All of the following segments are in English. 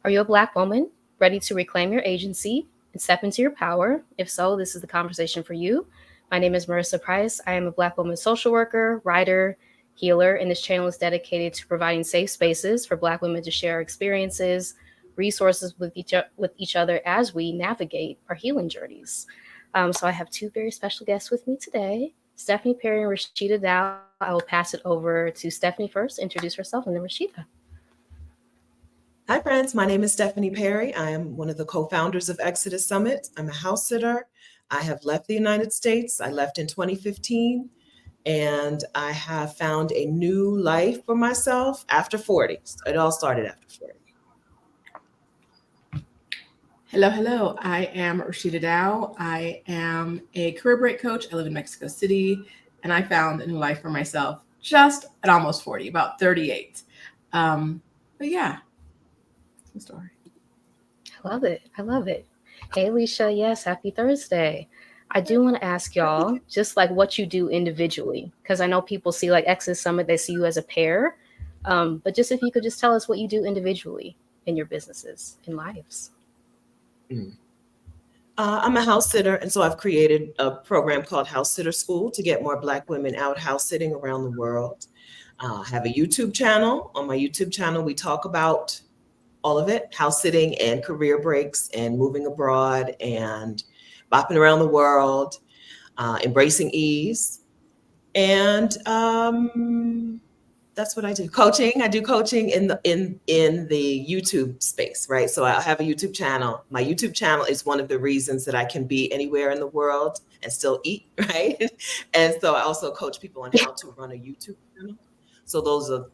Are you a Black woman ready to reclaim your agency and step into your power? If so, this is the conversation for you. My name is Marissa Price. I am a Black woman social worker, writer, healer, and this channel is dedicated to providing safe spaces for Black women to share experiences, resources with each other as we navigate our healing journeys. So I have two very special guests with me today, Stephanie Perry and Rashida Dow. I will pass it over to Stephanie first, introduce herself, and then Rashida. Hi, friends. My name is Stephanie Perry. I am one of the co-founders of Exodus Summit. I'm a house sitter. I have left the United States. I left in 2015, and I have found a new life for myself after 40. It all started after 40. Hello. I am Rashida Dow. I am a career break coach. I live in Mexico City, and I found a new life for myself just at almost 40, about 38. But yeah, that's the story. I love it. I love it. Hey, Alicia. Yes, happy Thursday. I do want to ask y'all just like what you do individually, because I know people see like Exodus Summit, they see you as a pair. But just if you could just tell us what you do individually in your businesses and lives. I'm a house sitter, and so I've created a program called House Sitter School to get more Black women out house sitting around the world. I have a YouTube channel. On my YouTube channel, we talk about all of it, house sitting and career breaks and moving abroad and bopping around the world, embracing ease. And that's what I do. Coaching. I do coaching in the YouTube space, right? So I have a YouTube channel. My YouTube channel is one of the reasons that I can be anywhere in the world and still eat, right? And so I also coach people on how to run a YouTube channel. So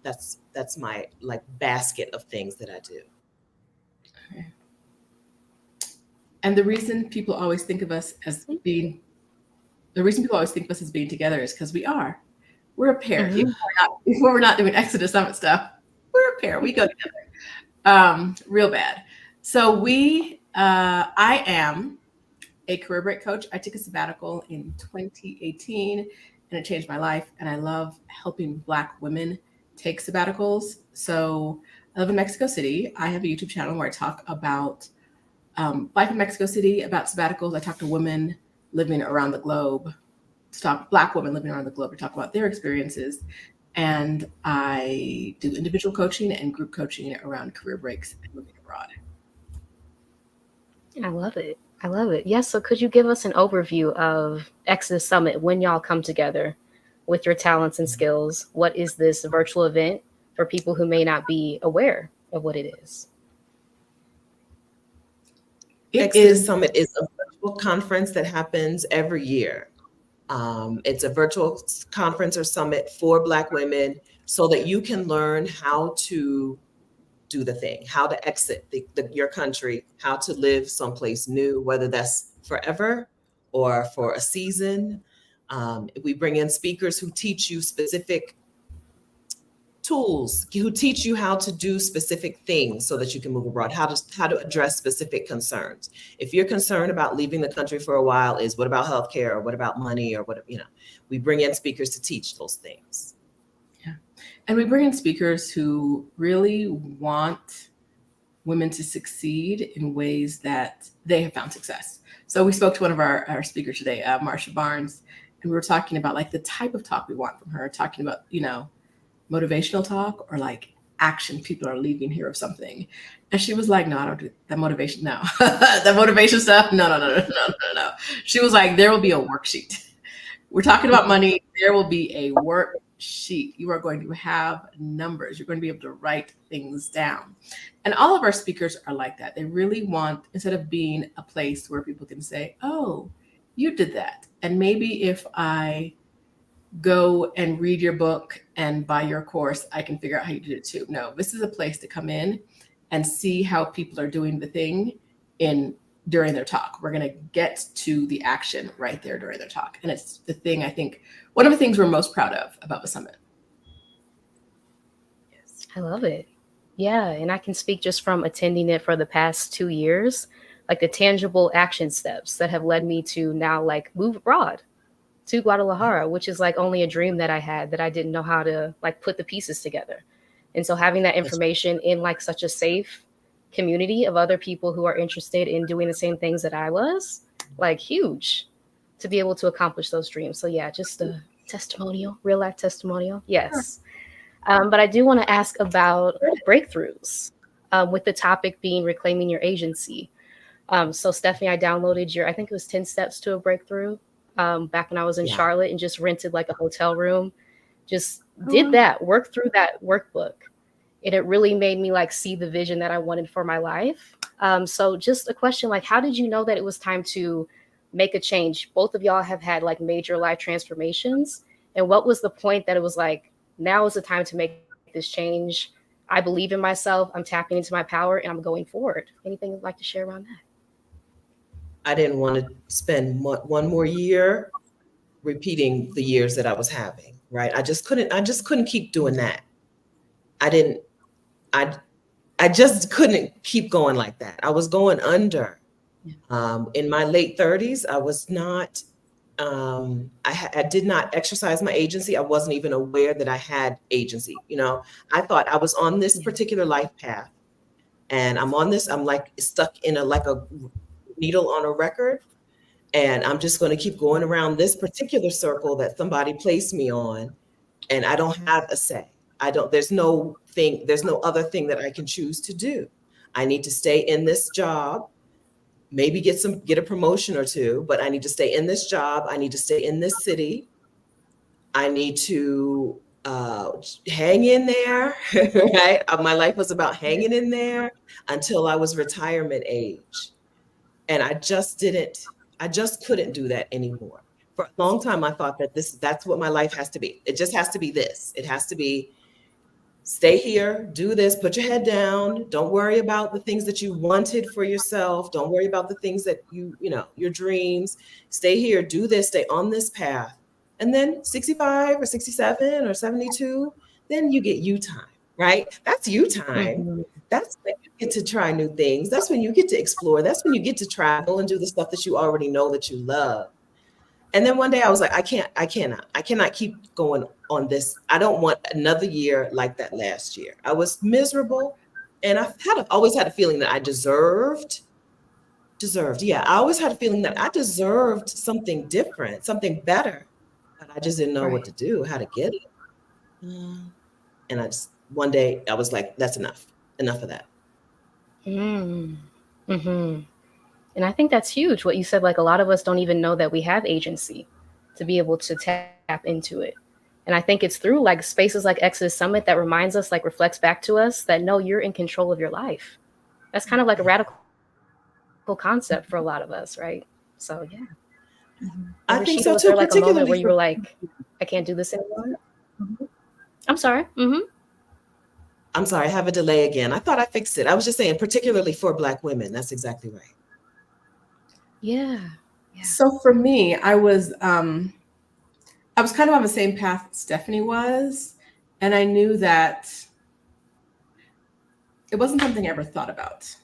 that's my like basket of things that I do. Okay. And the reason people always think of us as being together is because we are. We're a pair. Mm-hmm. Even when we're not doing Exodus Summit stuff, we're a pair. We go together. Real bad. So I am a career break coach. I took a sabbatical in 2018 and it changed my life. And I love helping Black women take sabbaticals. So I live in Mexico City. I have a YouTube channel where I talk about life in Mexico City, about sabbaticals. I talk to women living around the globe, Black women living around the globe, to talk about their experiences. And I do individual coaching and group coaching around career breaks and moving abroad. I love it. I love it. Yes. So could you give us an overview of Exodus Summit when y'all come together with your talents and skills? What is this virtual event for people who may not be aware of what it is? Exodus Summit is a virtual conference that happens every year. It's a virtual conference or summit for Black women so that you can learn how to do the thing, how to exit your country, how to live someplace new, whether that's forever or for a season. We bring in speakers who teach you specific tools, who teach you how to do specific things so that you can move abroad, how to address specific concerns. If you're concerned about leaving the country for a while, what about healthcare, or what about money, or what, we bring in speakers to teach those things. Yeah. And we bring in speakers who really want women to succeed in ways that they have found success. So we spoke to one of our speakers today, Marsha Barnes, and we were talking about like the type of talk we want from her, talking about, motivational talk or like action. People are leaving here of something. And she was like, no, I don't do that motivation. No, that motivation stuff. No. She was like, there will be a worksheet. We're talking about money. There will be a worksheet. You are going to have numbers. You're going to be able to write things down. And all of our speakers are like that. They really want, instead of being a place where people can say, oh, you did that. And maybe if I go and read your book and buy your course, I can figure out how you did it too. No, this is a place to come in and see how people are doing the thing during their talk. We're going to get to the action right there during their talk. And it's the thing, I think, one of the things we're most proud of about the summit. Yes. I love it. Yeah. And I can speak just from attending it for the past 2 years, like the tangible action steps that have led me to now like move abroad to Guadalajara, which is like only a dream that I had that I didn't know how to like put the pieces together. And so having that information in like such a safe community of other people who are interested in doing the same things that I was, like huge to be able to accomplish those dreams. So yeah, just a testimonial, real life testimonial. Yes. But I do want to ask about breakthroughs, with the topic being reclaiming your agency. So Stephanie, I downloaded your, I think it was 10 steps to a breakthrough, back when I was in Yeah. Charlotte, and just rented like a hotel room, just Oh, did wow. that, worked through that workbook. And it really made me like see the vision that I wanted for my life. So just a question, like, how did you know that it was time to make a change? Both of y'all have had like major life transformations. And what was the point that it was like, now is the time to make this change? I believe in myself. I'm tapping into my power and I'm going forward. Anything you'd like to share around that? I didn't want to spend one more year repeating the years that I was having, right? I just couldn't keep doing that. I didn't, I, I just couldn't keep going like that. I was going under. In my late 30s, I was not, I did not exercise my agency. I wasn't even aware that I had agency. I thought I was on this Yeah. particular life path, and I'm like stuck in like a needle on a record. And I'm just going to keep going around this particular circle that somebody placed me on, and I don't have a say. There's no other thing that I can choose to do. I need to stay in this job, maybe get a promotion or two, but I need to stay in this job. I need to stay in this city. I need to hang in there, right? My life was about hanging in there until I was retirement age. And I just couldn't do that anymore. For a long time, I thought that that's what my life has to be. It just has to be this. It has to be stay here, do this, put your head down. Don't worry about the things that you wanted for yourself. Don't worry about the things that your dreams. Stay here, do this, stay on this path. And then 65 or 67 or 72, then you get you time, right? That's you time. Mm-hmm. That's when you get to try new things. That's when you get to explore. That's when you get to travel and do the stuff that you already know that you love. And then one day I was like, I cannot keep going on this. I don't want another year like that last year. I was miserable. And always had a feeling that I deserved. Yeah. I always had a feeling that I deserved something different, something better, but I just didn't know what Right. to do, how to get it. And one day I was like, that's enough of that. Mm. Mm-hmm. And I think that's huge. What you said, like a lot of us don't even know that we have agency to be able to tap into it. And I think it's through like spaces like Exodus Summit that reminds us, like reflects back to us that no, you're in control of your life. That's kind of like a Yeah. radical concept for a lot of us, right? So yeah. And Rashida, was there like a moment where you were I think like, so too, I can't do particularly this for anymore? I'm sorry. Mm-hmm. I'm sorry, I have a delay again. I thought I fixed it. I was just saying, particularly for Black women. That's exactly right. Yeah. Yeah. So for me, I was kind of on the same path that Stephanie was, and I knew that it wasn't something I ever thought about.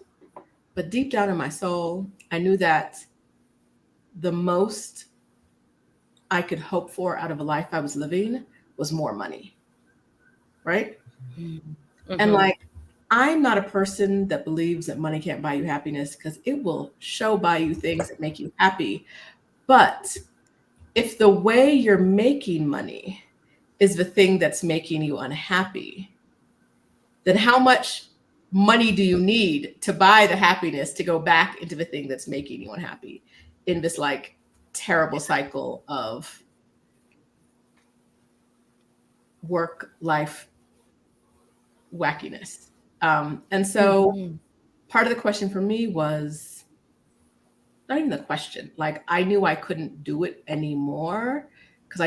But deep down in my soul, I knew that the most I could hope for out of a life I was living was more money, right? And Mm-hmm. like, I'm not a person that believes that money can't buy you happiness because it will show buy you things that make you happy. But if the way you're making money is the thing that's making you unhappy, then how much money do you need to buy the happiness to go back into the thing that's making you unhappy in this like terrible cycle of work life wackiness? And so Mm-hmm. part of the question for me was not even the question. Like I knew I couldn't do it anymore because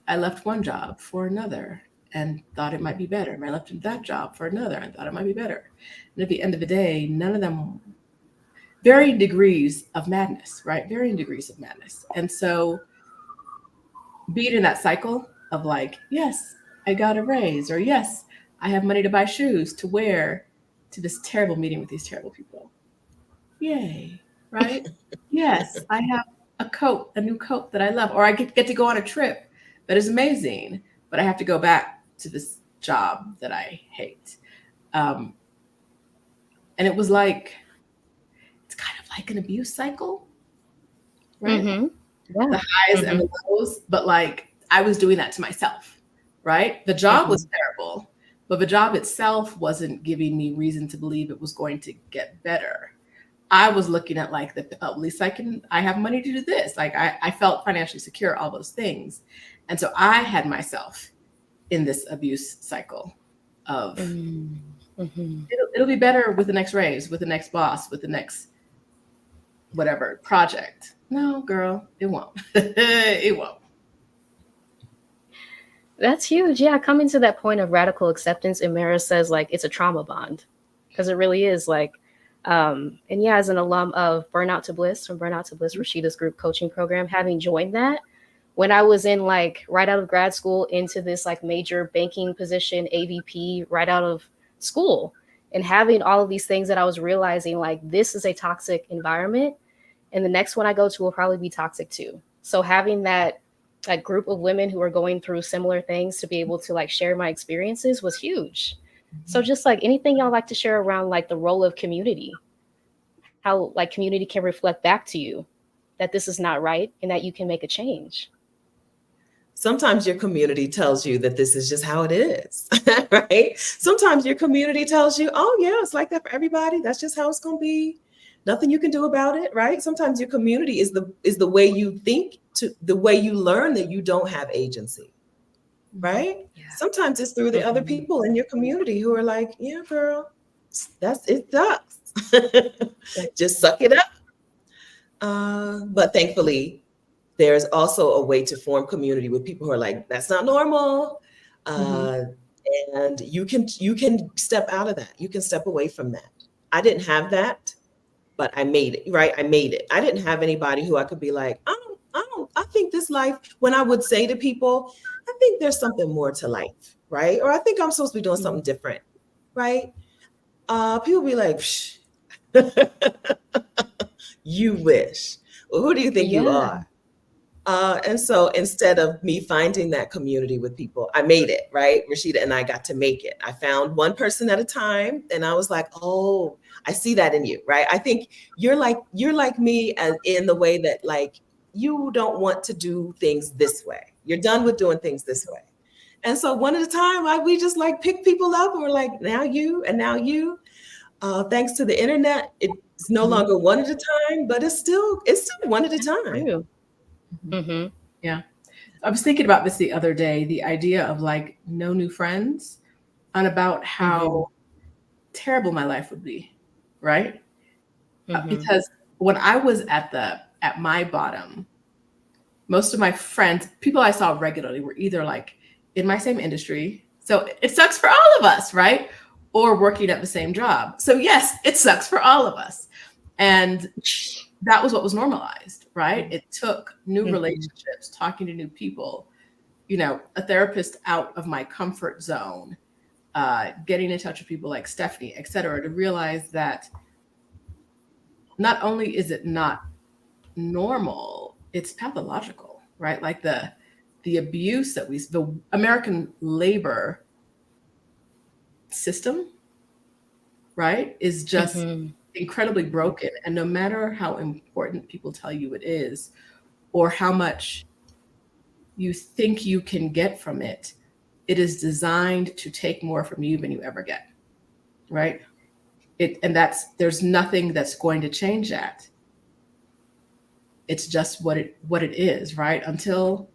I left one job for another and thought it might be better. And I left that job for another and thought it might be better. And at the end of the day, none of them varying degrees of madness, right? Varying degrees of madness. And so being in that cycle of like, yes, I got a raise, or yes, I have money to buy shoes to wear to this terrible meeting with these terrible people. Yay, right? Yes, I have a new coat that I love, or I get to go on a trip that is amazing, but I have to go back to this job that I hate. Um, And it was like, it's kind of like an abuse cycle, right? Mm-hmm. Yeah. The highs and Mm-hmm. the lows, but like I was doing that to myself, right? The job was terrible, but the job itself wasn't giving me reason to believe it was going to get better. I was looking at like at least I have money to do this. Like I felt financially secure, all those things. And so I had myself in this abuse cycle of Mm-hmm. it'll be better with the next raise, with the next boss, with the next whatever project. No, girl, it won't. It won't. That's huge. Yeah, coming to that point of radical acceptance, and Mara says like it's a trauma bond, because it really is like, and yeah, as an alum of Burnout to Bliss from Burnout to Bliss, Rashida's group coaching program, having joined that when I was in like right out of grad school into this like major banking position, AVP, right out of school, and having all of these things that I was realizing like this is a toxic environment, and the next one I go to will probably be toxic too. So having that group of women who are going through similar things to be able to like share my experiences was huge. So just like anything y'all like to share around like the role of community, how like community can reflect back to you that this is not right and that you can make a change. Sometimes your community tells you that this is just how it is, right? Sometimes your community tells you, oh, yeah, it's like that for everybody. That's just how it's going to be. Nothing you can do about it, right? Sometimes your community is the way you think, to the way you learn that you don't have agency, right? Yeah. Sometimes it's through the other people in your community who are like, yeah, girl, that's it sucks. Just suck it up. But thankfully, there's also a way to form community with people who are like, that's not normal. And you can step out of that. You can step away from that. I didn't have that, but I made it, right? I made it. I didn't have anybody who I could be like, I think this life, when I would say to people, I think there's something more to life, right? Or I think I'm supposed to be doing something different, right? People be like, Psh, you wish. Well, who do you think you Yeah. are? And so instead of me finding that community with people, I made it, right? Rashida and I got to make it. I found one person at a time, and I was like, oh, I see that in you, right? I think you're like me as in the way that like you don't want to do things this way. You're done with doing things this way. And so one at a time, we just like pick people up and we're like, now you and now you. Thanks to the internet, it's no longer one at a time, but it's still one at a time. True. Mm-hmm. Yeah. I was thinking about this the other day, the idea of like no new friends and about how terrible my life would be, right? Because when I was at my bottom, most of my friends, people I saw regularly, were either like in my same industry. So it sucks for all of us, right? Or working at the same job. So yes, it sucks for all of us. And that was what was normalized, right? It took new relationships, talking to new people, a therapist out of my comfort zone, getting in touch with people like Stephanie, et cetera, to realize that not only is it not normal, it's pathological, right? Like the abuse that the American labor system, right, is just incredibly broken. And no matter how important people tell you it is, or how much you think you can get from it, it is designed to take more from you than you ever get, right? There's nothing that's going to change that. It's just what it is, right? Until,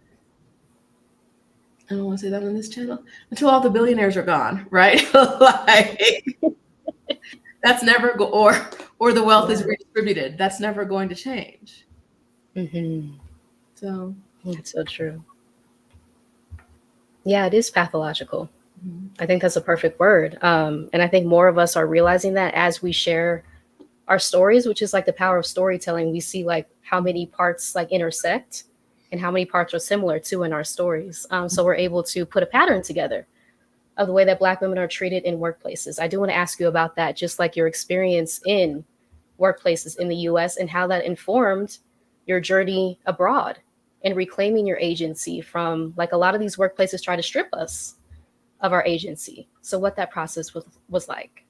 I don't want to say that on this channel, until all the billionaires are gone, right? Like that's never or the wealth is redistributed. That's never going to change. So That's so true. Yeah, it is pathological. I think that's a perfect word. And I think more of us are realizing that as we share our stories, which is like the power of storytelling. We see like how many parts like intersect and how many parts are similar too in our stories. So we're able to put a pattern together of the way that Black women are treated in workplaces. I do want to ask you about that, just like your experience in workplaces in the US and how that informed your journey abroad and reclaiming your agency from like a lot of these workplaces try to strip us of our agency. So what that process was like.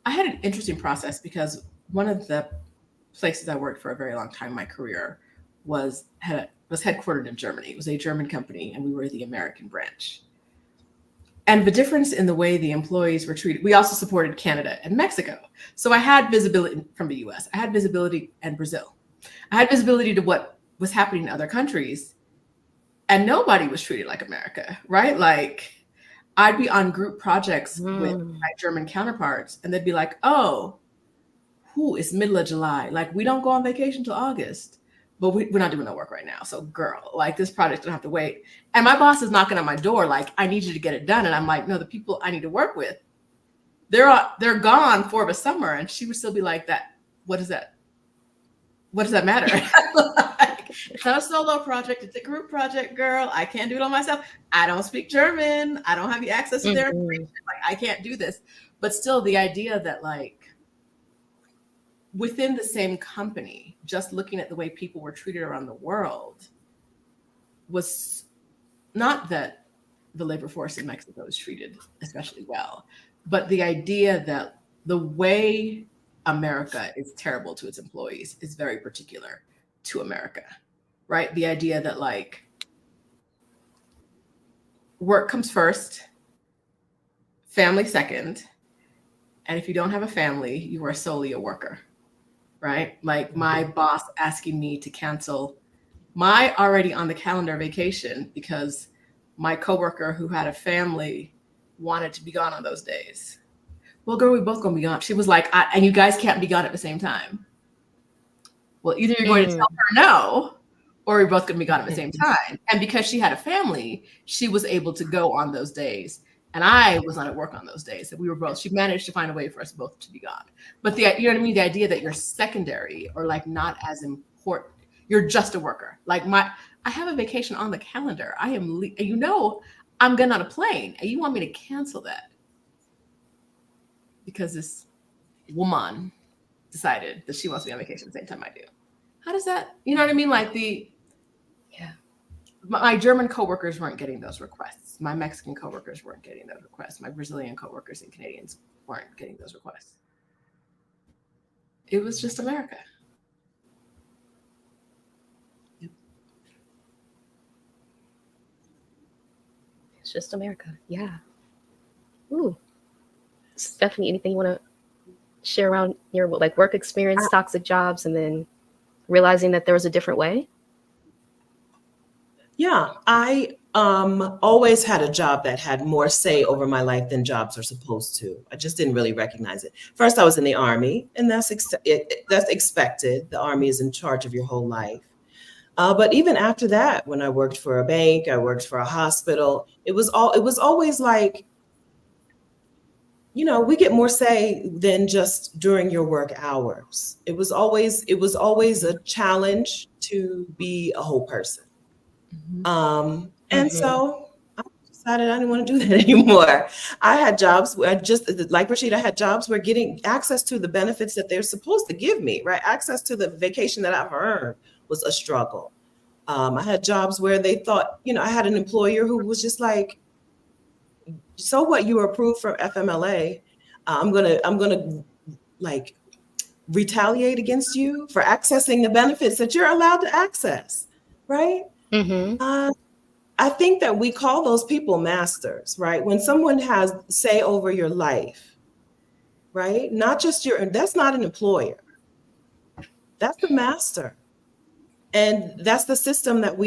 I had an interesting process because one of the places I worked for a very long time in my career was headquartered in Germany. It was a German company, and we were the American branch. And the difference in the way the employees were treated, we also supported Canada and Mexico. So I had visibility from the US. I had visibility in Brazil. I had visibility to what was happening in other countries, and nobody was treated like America, right? Like I'd be on group projects with my German counterparts, and they'd be like, oh, it's middle of July. Like, we don't go on vacation till August, but we're not doing no work right now. So, girl, like, this project don't have to wait. And my boss is knocking on my door, like, I need you to get it done. And I'm like, no, the people I need to work with, they're gone for the summer. And she would still be like, what is that? What does that matter? Like, it's not a solo project. It's a group project, girl. I can't do it on myself. I don't speak German. I don't have the access to their information. Like, I can't do this. But still, the idea that, like, within the same company, just looking at the way people were treated around the world was not that the labor force in Mexico is treated especially well, but the idea that the way America is terrible to its employees is very particular to America, right? The idea that, like, work comes first, family second, and if you don't have a family, you are solely a worker. Right? Like my boss asking me to cancel my already on the calendar vacation because my coworker who had a family wanted to be gone on those days. Well, girl, we both gonna be gone. She was like, and you guys can't be gone at the same time. Well, either you're going to tell her no, or we're both gonna be gone at the same time. And because she had a family, she was able to go on those days. And I was not at work on those days. So she managed to find a way for us both to be gone. But you know what I mean? The idea that you're secondary or like not as important, you're just a worker. Like I have a vacation on the calendar. I'm going on a plane and you want me to cancel that because this woman decided that she wants to be on vacation at the same time I do. How does that, you know what I mean? Like my German coworkers weren't getting those requests. My Mexican coworkers weren't getting those requests. My Brazilian coworkers and Canadians weren't getting those requests. It was just America. It's just America. Yeah. Ooh. Stephanie, anything you want to share around your like work experience, toxic jobs, and then realizing that there was a different way? Yeah, I always had a job that had more say over my life than jobs are supposed to. I just didn't really recognize it. First, I was in the Army, and that's expected. The Army is in charge of your whole life. But even after that, when I worked for a bank, I worked for a hospital, it was always like, you know, we get more say than just during your work hours. It was always a challenge to be a whole person. And so I decided I didn't want to do that anymore. I had jobs where like Rashida, I had jobs where getting access to the benefits that they're supposed to give me, right? Access to the vacation that I've earned was a struggle. I had jobs where they thought, you know, I had an employer who was just like, so what, you were approved for FMLA. I'm gonna like retaliate against you for accessing the benefits that you're allowed to access, right? I think that we call those people masters, right? When someone has say over your life, right? Not just that's not an employer. That's the master. And that's the system that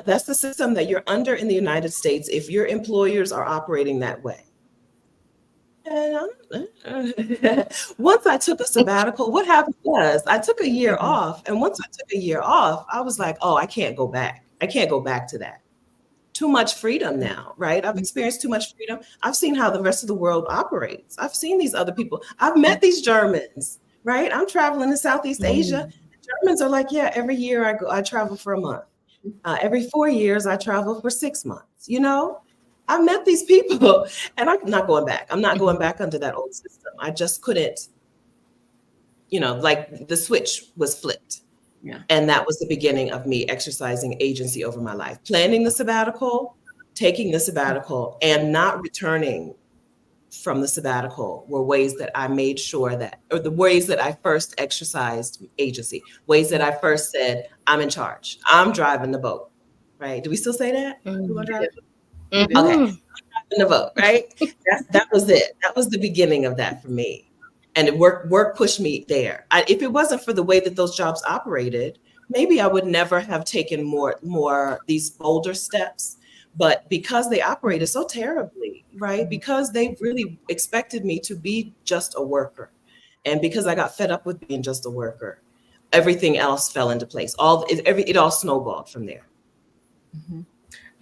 that's the system that you're under in the United States if your employers are operating that way. And once I took a sabbatical, what happened was I took a year off. And once I took a year off, I was like, oh, I can't go back. I can't go back to that. Too much freedom now, right? I've experienced too much freedom. I've seen how the rest of the world operates. I've seen these other people. I've met these Germans, right? I'm traveling in Southeast Asia. Germans are like, yeah, every year I travel for a month. Every 4 years, I travel for 6 months. You know, I met these people and I'm not going back. I'm not going back under that old system. I just couldn't, you know, like the switch was flipped. Yeah. And that was the beginning of me exercising agency over my life, planning the sabbatical, taking the sabbatical, and not returning from the sabbatical were ways that I made sure that, or the ways that I first exercised agency, ways that I first said, I'm in charge, I'm driving the boat, right? Do we still say that? Mm. We gonna drive? Okay, Mhm. in the vote, right? That was it. That was the beginning of that for me. And work pushed me there. If it wasn't for the way that those jobs operated, maybe I would never have taken more these bolder steps. But because they operated so terribly, right? Because they really expected me to be just a worker. And because I got fed up with being just a worker, everything else fell into place. It all snowballed from there. Mhm.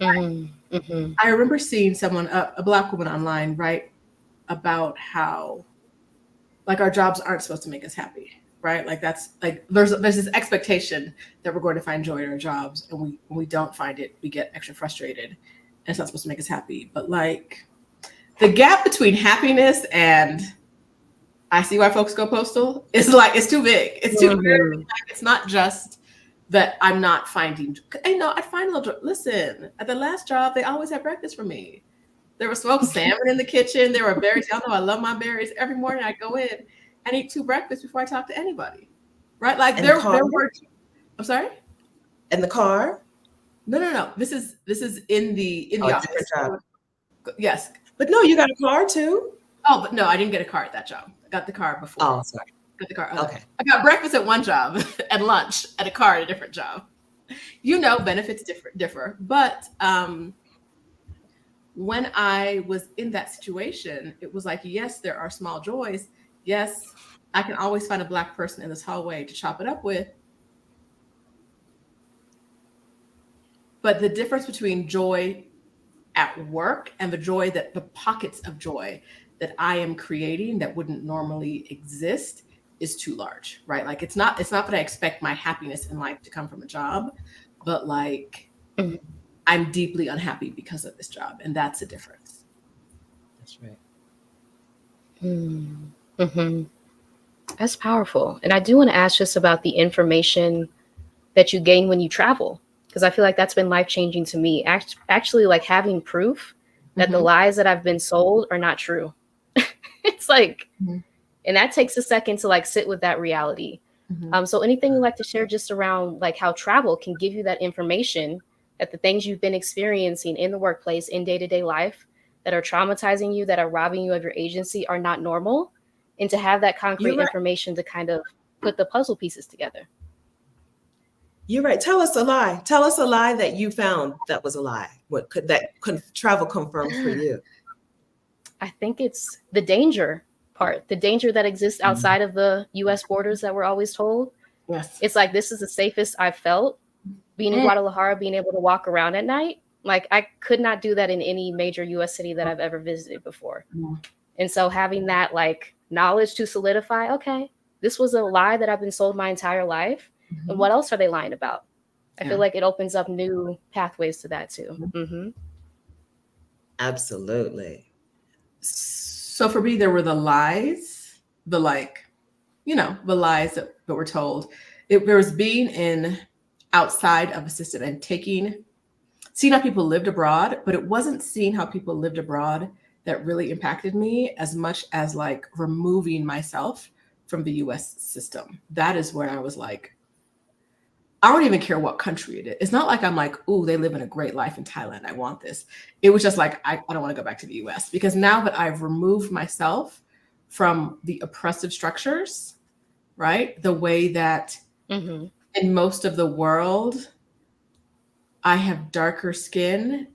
Mhm. Mhm. I remember seeing someone, a Black woman online, write about how like our jobs aren't supposed to make us happy, right? Like that's like there's this expectation that we're going to find joy in our jobs, and when we don't find it, we get extra frustrated, and it's not supposed to make us happy. But like the gap between happiness and I see why folks go postal is like it's too big. It's too big. Mhm. Like, it's not just that I'm not finding. I find a little. Listen, at the last job, they always had breakfast for me. There was smoked salmon in the kitchen. There were berries. Y'all know I love my berries. Every morning I go in and eat 2 breakfasts before I talk to anybody. Right? Like And the there car, were. I'm sorry. and the car, No. This is in the a office. different job. Yes. But no, you got a car too. Oh, but no, I didn't get a car at that job. I got the car before. Oh, sorry. Got the car. Okay. I got breakfast at one job and lunch at a car at a different job. You know, benefits differ. But when I was in that situation, it was like, yes, there are small joys. Yes, I can always find a Black person in this hallway to chop it up with. But the difference between joy at work and the pockets of joy that I am creating that wouldn't normally exist is too large, right? Like it's not that I expect my happiness in life to come from a job, but like Mhm. I'm deeply unhappy because of this job, and that's a difference. That's right. Mhm. That's powerful. And I do want to ask just about the information that you gain when you travel, because I feel like that's been life changing to me. Actually, like having proof that the Mhm. lies that I've been sold are not true. It's like, Mhm. and that takes a second to like sit with that reality. Mhm. So anything you'd like to share just around like how travel can give you that information that the things you've been experiencing in the workplace, in day-to-day life, that are traumatizing you, that are robbing you of your agency, are not normal, and to have that concrete You're right. information to kind of put the puzzle pieces together. You're right. Tell us a lie. Tell us a lie that you found that was a lie. What could travel confirm for you? I think it's the danger part, the danger that exists outside of the US borders that we're always told. Yes. It's like this is the safest I've felt being in Mm. Guadalajara, being able to walk around at night. Like I could not do that in any major US city that I've ever visited before. Mm. And so having that like knowledge to solidify, okay, this was a lie that I've been sold my entire life. And Mhm. what else are they lying about? I Yeah. feel like it opens up new pathways to that too. Mm-hmm. Absolutely. So for me, there were the lies, the like, the lies that were told. There was being in outside of a system and seeing how people lived abroad, but it wasn't seeing how people lived abroad that really impacted me as much as like removing myself from the US system. That is where I was like, I don't even care what country it is. It's not like I'm like, ooh, they live in a great life in Thailand. I want this. It was just like, I don't want to go back to the US because now that I've removed myself from the oppressive structures, right? The way that Mm-hmm. in most of the world, I have darker skin.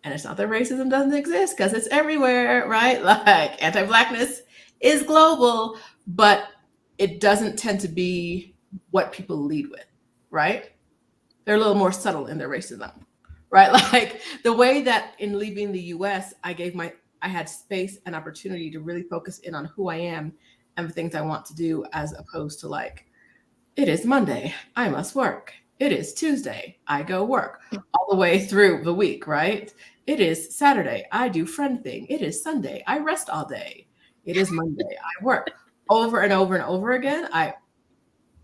And it's not that racism doesn't exist because it's everywhere, right? Like anti-Blackness is global, but it doesn't tend to be what people lead with, right? They're a little more subtle in their racism, right? Like the way that in leaving the US, I had space and opportunity to really focus in on who I am and the things I want to do, as opposed to like, it is Monday, I must work. It is Tuesday, I go work, all the way through the week, right? It is Saturday, I do friend thing. It is Sunday, I rest all day. It is Monday, I work. Over and over and over again,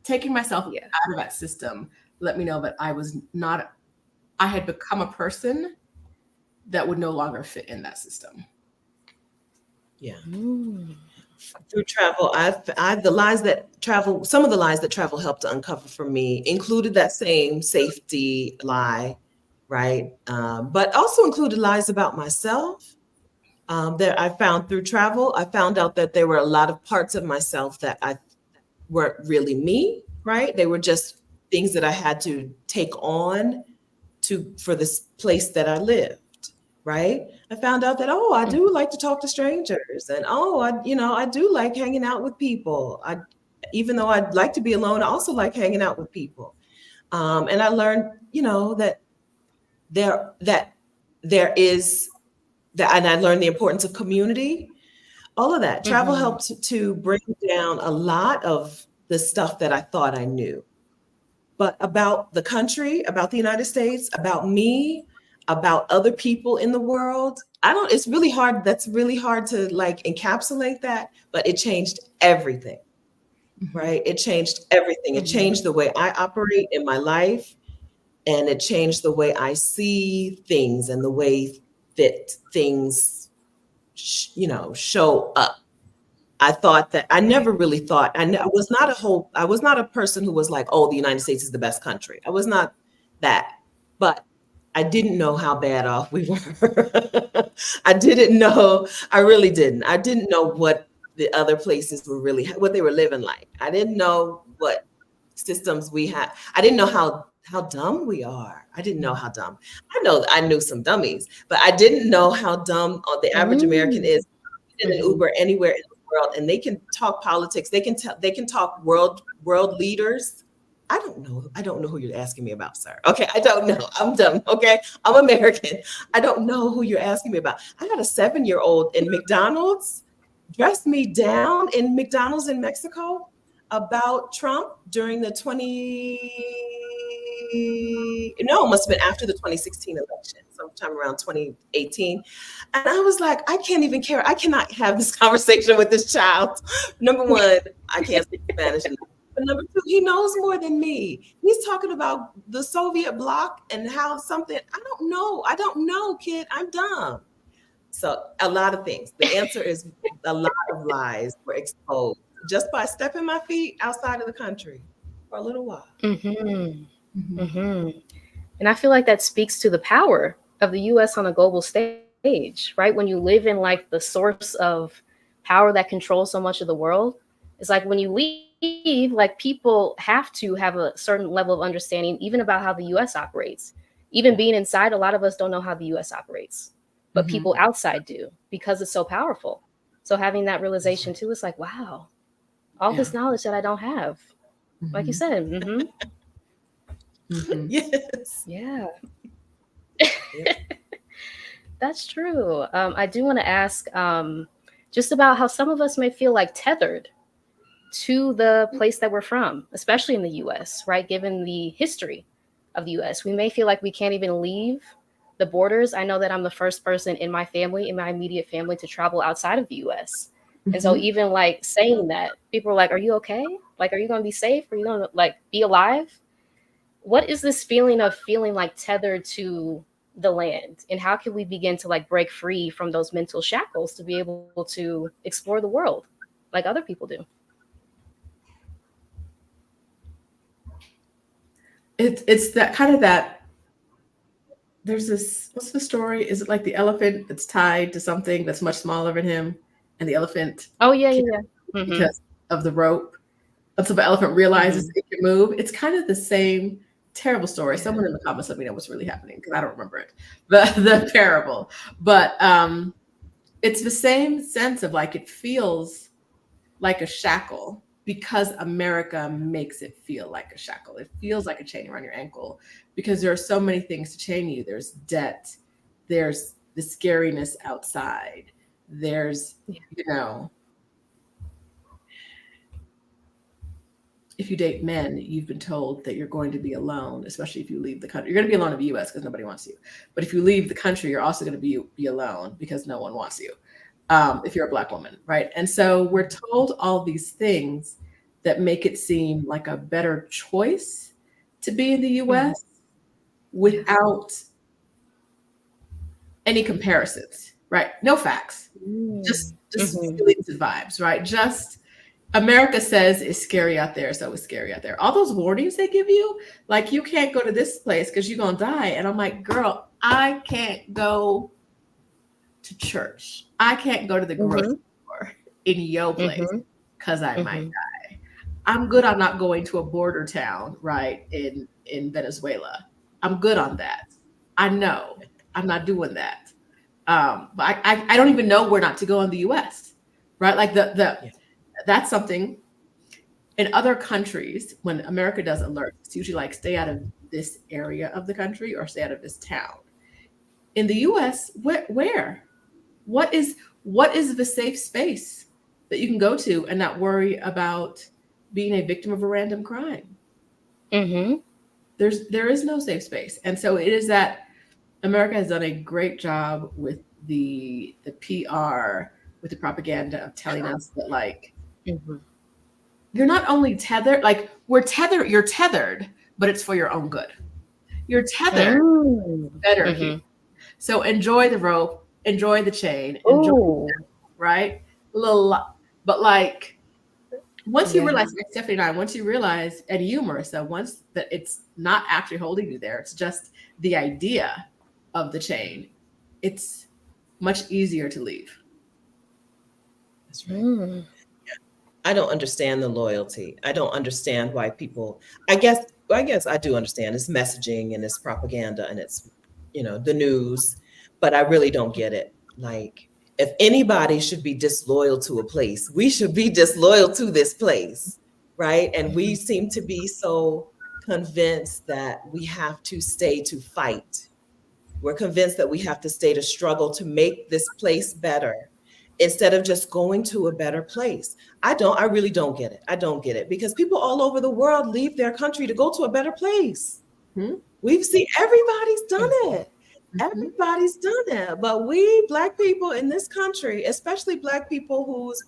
taking myself Yeah. out of that system let me know that I had become a person that would no longer fit in that system. Yeah. Mm. Through travel, I've the lies that travel, some of the lies that travel helped to uncover for me included that same safety lie, right? But also included lies about myself that I found through travel. I found out that there were a lot of parts of myself that I weren't really me, right? They were just things that I had to take on for this place that I lived, right? I found out that, oh, I do like to talk to strangers, and oh, I do like hanging out with people. Even though I'd like to be alone, I also like hanging out with people. And I learned, that that there is that, and I learned the importance of community. All of that travel Mm-hmm. helped to bring down a lot of the stuff that I thought I knew, but about the country, about the United States, about me, about other people in the world. It's really hard. That's really hard to like encapsulate that, but it changed everything, right? It changed everything. It Mm-hmm. changed the way I operate in my life, and it changed the way I see things and the way that things, show up. I thought that I Right. never really thought I was not a person who was like, oh, the United States is the best country. I was not that. But I didn't know how bad off we were. I didn't know. I really didn't. I didn't know what the other places were really, what they were living like. I didn't know what systems we had. I didn't know how dumb we are. I didn't know how dumb. I know I knew some dummies, but I didn't know how dumb the average American is in an Mm-hmm. Uber anywhere in the world, and they can talk politics. They can talk world leaders. I don't know who you're asking me about, sir. Okay, I don't know. I'm dumb. Okay, I'm American. I don't know who you're asking me about. I had a 7-year-old in McDonald's dress me down in McDonald's in Mexico about Trump during the 20 no, it must have been after the 2016 election, sometime around 2018. And I was like, I can't even care. I cannot have this conversation with this child. Number one, I can't speak Spanish. But number two, he knows more than me. He's talking about the Soviet bloc and how something, I don't know. I don't know, kid. I'm dumb. So a lot of things. The answer is a lot of lies were exposed just by stepping my feet outside of the country for a little while. Mm-hmm. Mhm. Mm-hmm. And I feel like that speaks to the power of the US on a global stage, right? When you live in like the source of power that controls so much of the world, it's like when you leave, like people have to have a certain level of understanding, even about how the US operates. Even being Yeah. inside, a lot of us don't know how the US operates, but people Mhm. outside do because it's so powerful. So having that realization Yeah. too, it's like, wow, all this Yeah. knowledge that I don't have. Like you Mhm. said, mm-hmm. Mhm. Yes. Yeah. Yeah. That's true. I do want to ask just about how some of us may feel like tethered to the place that we're from, especially in the US, right? Given the history of the US, we may feel like we can't even leave the borders. I know that I'm the first person in my family, in my immediate family, to travel outside of the US. And so, Mhm. even like saying that, people are like, are you okay? Like, are you going to be safe? Are you going to like be alive? What is this feeling of feeling like tethered to the land, and how can we begin to like break free from those mental shackles to be able to explore the world like other people do? It's that kind of that. There's this. What's the story? Is it like the elephant that's tied to something that's much smaller than him, and the elephant Oh yeah, can't yeah, yeah. Mm-hmm. because of the rope until the elephant realizes Mm-hmm. it can move. It's kind of the same terrible story. Someone in the comments let me know what's really happening because I don't remember it. The parable, but it's the same sense of like it feels like a shackle because America makes it feel like a shackle. It feels like a chain around your ankle because there are so many things to chain you. There's debt, there's the scariness outside, there's, Yeah. you know, if you date men, you've been told that you're going to be alone, especially if you leave the country. You're going to be alone in the US because nobody wants you. But if you leave the country, you're also going to be alone because no one wants you. If you're a Black woman, right? And so we're told all these things that make it seem like a better choice to be in the Mm-hmm. US Yeah. without any comparisons, right? No facts, just Mhm. feelings and vibes, right? Just America says it's scary out there, so it's scary out there. All those warnings they give you, like you can't go to this place because you're gonna die. And I'm like, girl, I can't go to church. I can't go to the grocery Mhm. store in your place Mhm. because I might Mhm. die. I'm good on not going to a border town, right, in Venezuela. I'm good on that. I know I'm not doing that. But I don't even know where not to go in the US, right? Like the Yeah. that's something in other countries when America does alerts, it's usually like stay out of this area of the country or stay out of this town. In the US, where? What is the safe space that you can go to and not worry about being a victim of a random crime? Mhm. There is no safe space. And so it is that America has done a great job with the PR, with the propaganda of telling us that like Mhm. you're not only tethered, like you're tethered, but it's for your own good. You're tethered Mm. better here. Mhm. So enjoy the rope, enjoy the chain, enjoy, Ooh. right? A little, but like once you Yeah. realize, like Stephanie and I, once you realize, and you, Marissa, once that it's not actually holding you there, it's just the idea of the chain, it's much easier to leave. That's right. Mm. I don't understand the loyalty. I don't understand why people, I guess I do understand it's messaging and it's propaganda and it's, the news, but I really don't get it. Like, if anybody should be disloyal to a place, we should be disloyal to this place, right? And we seem to be so convinced that we have to stay to fight. We're convinced that we have to stay to struggle to make this place better instead of just going to a better place. I really don't get it. I don't get it because people all over the world leave their country to go to a better place. Hmm? We've seen everybody's done it. Mhm. Everybody's done it. But we Black people in this country, especially Black people whose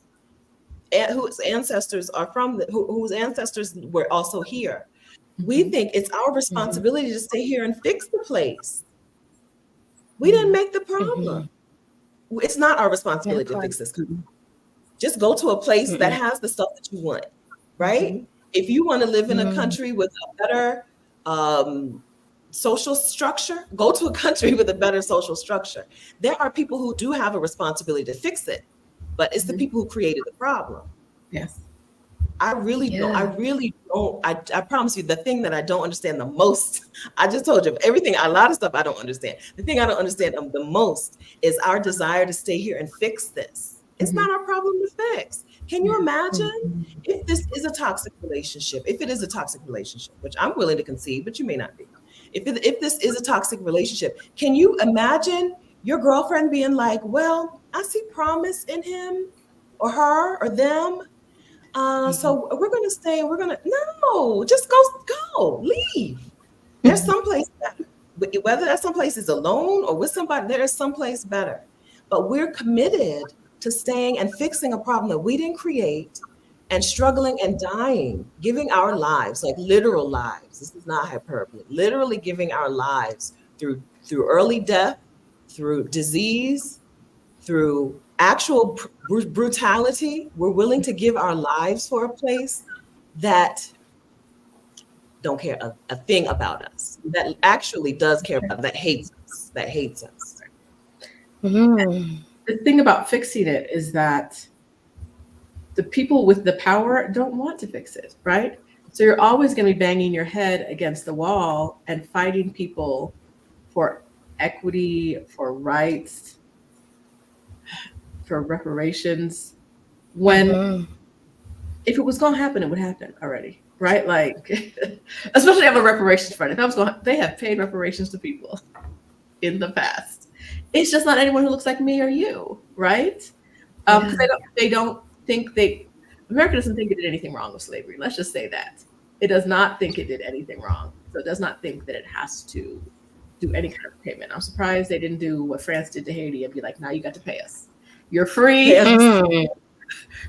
ancestors are from whose ancestors were also here, we Mhm. think it's our Mhm. responsibility to stay here and fix the place. We didn't Mhm. make the problem. Mhm. It's not our That responsibility to part. fix this. Just go to a place that Mm-mm. has the stuff that you want, right? Mhm. If you want to live in a Mhm. country with a better um, social structure, go to a country with a better social structure. There are people who do have a responsibility to fix it, but it's the Mhm. people who created the problem. Yes. I really don't. I Yeah. really don't. I promise you, the thing that I don't understand the most, I just told you everything, a lot of stuff I don't understand. The thing I don't understand the most is our desire to stay here and fix this. It's Mhm. not our problem to fix. Can you Yeah. imagine Mhm. if this is a toxic relationship? If it is a toxic relationship, which I'm willing to concede, but you may not be. If this is a toxic relationship, can you imagine your girlfriend being like, well, I see promise in him or her or them, Mhm. so we're gonna stay. We're gonna no, just go, leave. There's someplace better. Whether that someplace is alone or with somebody, there is someplace better. But we're committed to staying and fixing a problem that we didn't create, and struggling and dying, giving our lives, like literal lives. This is not hyperbole. Literally giving our lives through early death, through disease, through actual brutality. We're willing to give our lives for a place that don't care a thing about us, that actually does care about us, that hates us. Mhm. The thing about fixing it is that the people with the power don't want to fix it, right? So you're always going to be banging your head against the wall and fighting people for equity, for rights, for reparations. When Mhm. if it was going to happen, it would happen already, right? Like, especially on the reparations front. If I was going, they have paid reparations to people in the past. It's just not anyone who looks like me or you, right? Because Yeah. they don't think America doesn't think it did anything wrong with slavery. Let's just say that it does not think it did anything wrong. So it does not think that it has to do any kind of payment. I'm surprised they didn't do what France did to Haiti and be like, now you got to pay us. You're free. Yes. Mhm.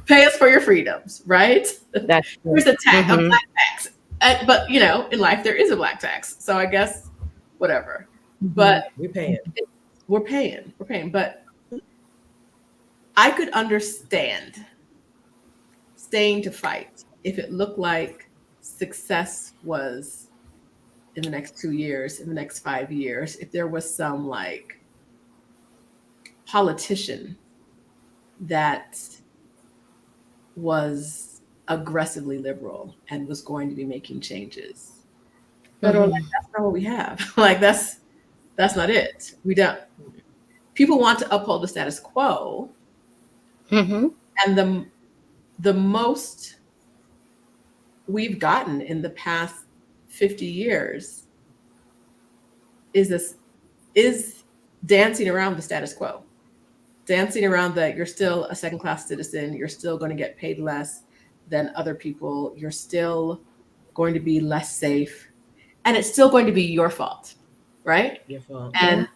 Pay us for your freedoms, right? That's true. Here's a Mhm. black tax. But in life there is a black tax. So I guess whatever. But Mhm. We're paying. we're paying. But I could understand staying to fight if it looked like success was in the next 2 years, in the next 5 years, if there was some like politician that was aggressively liberal and was going to be making changes. But like, that's not what we have. Like that's not it. We don't. People want to uphold the status quo, and the most we've gotten in the past 50 years is dancing around the status quo, dancing around that you're still a second class citizen, you're still going to get paid less than other people, you're still going to be less safe, and it's still going to be your fault, right? Your fault. And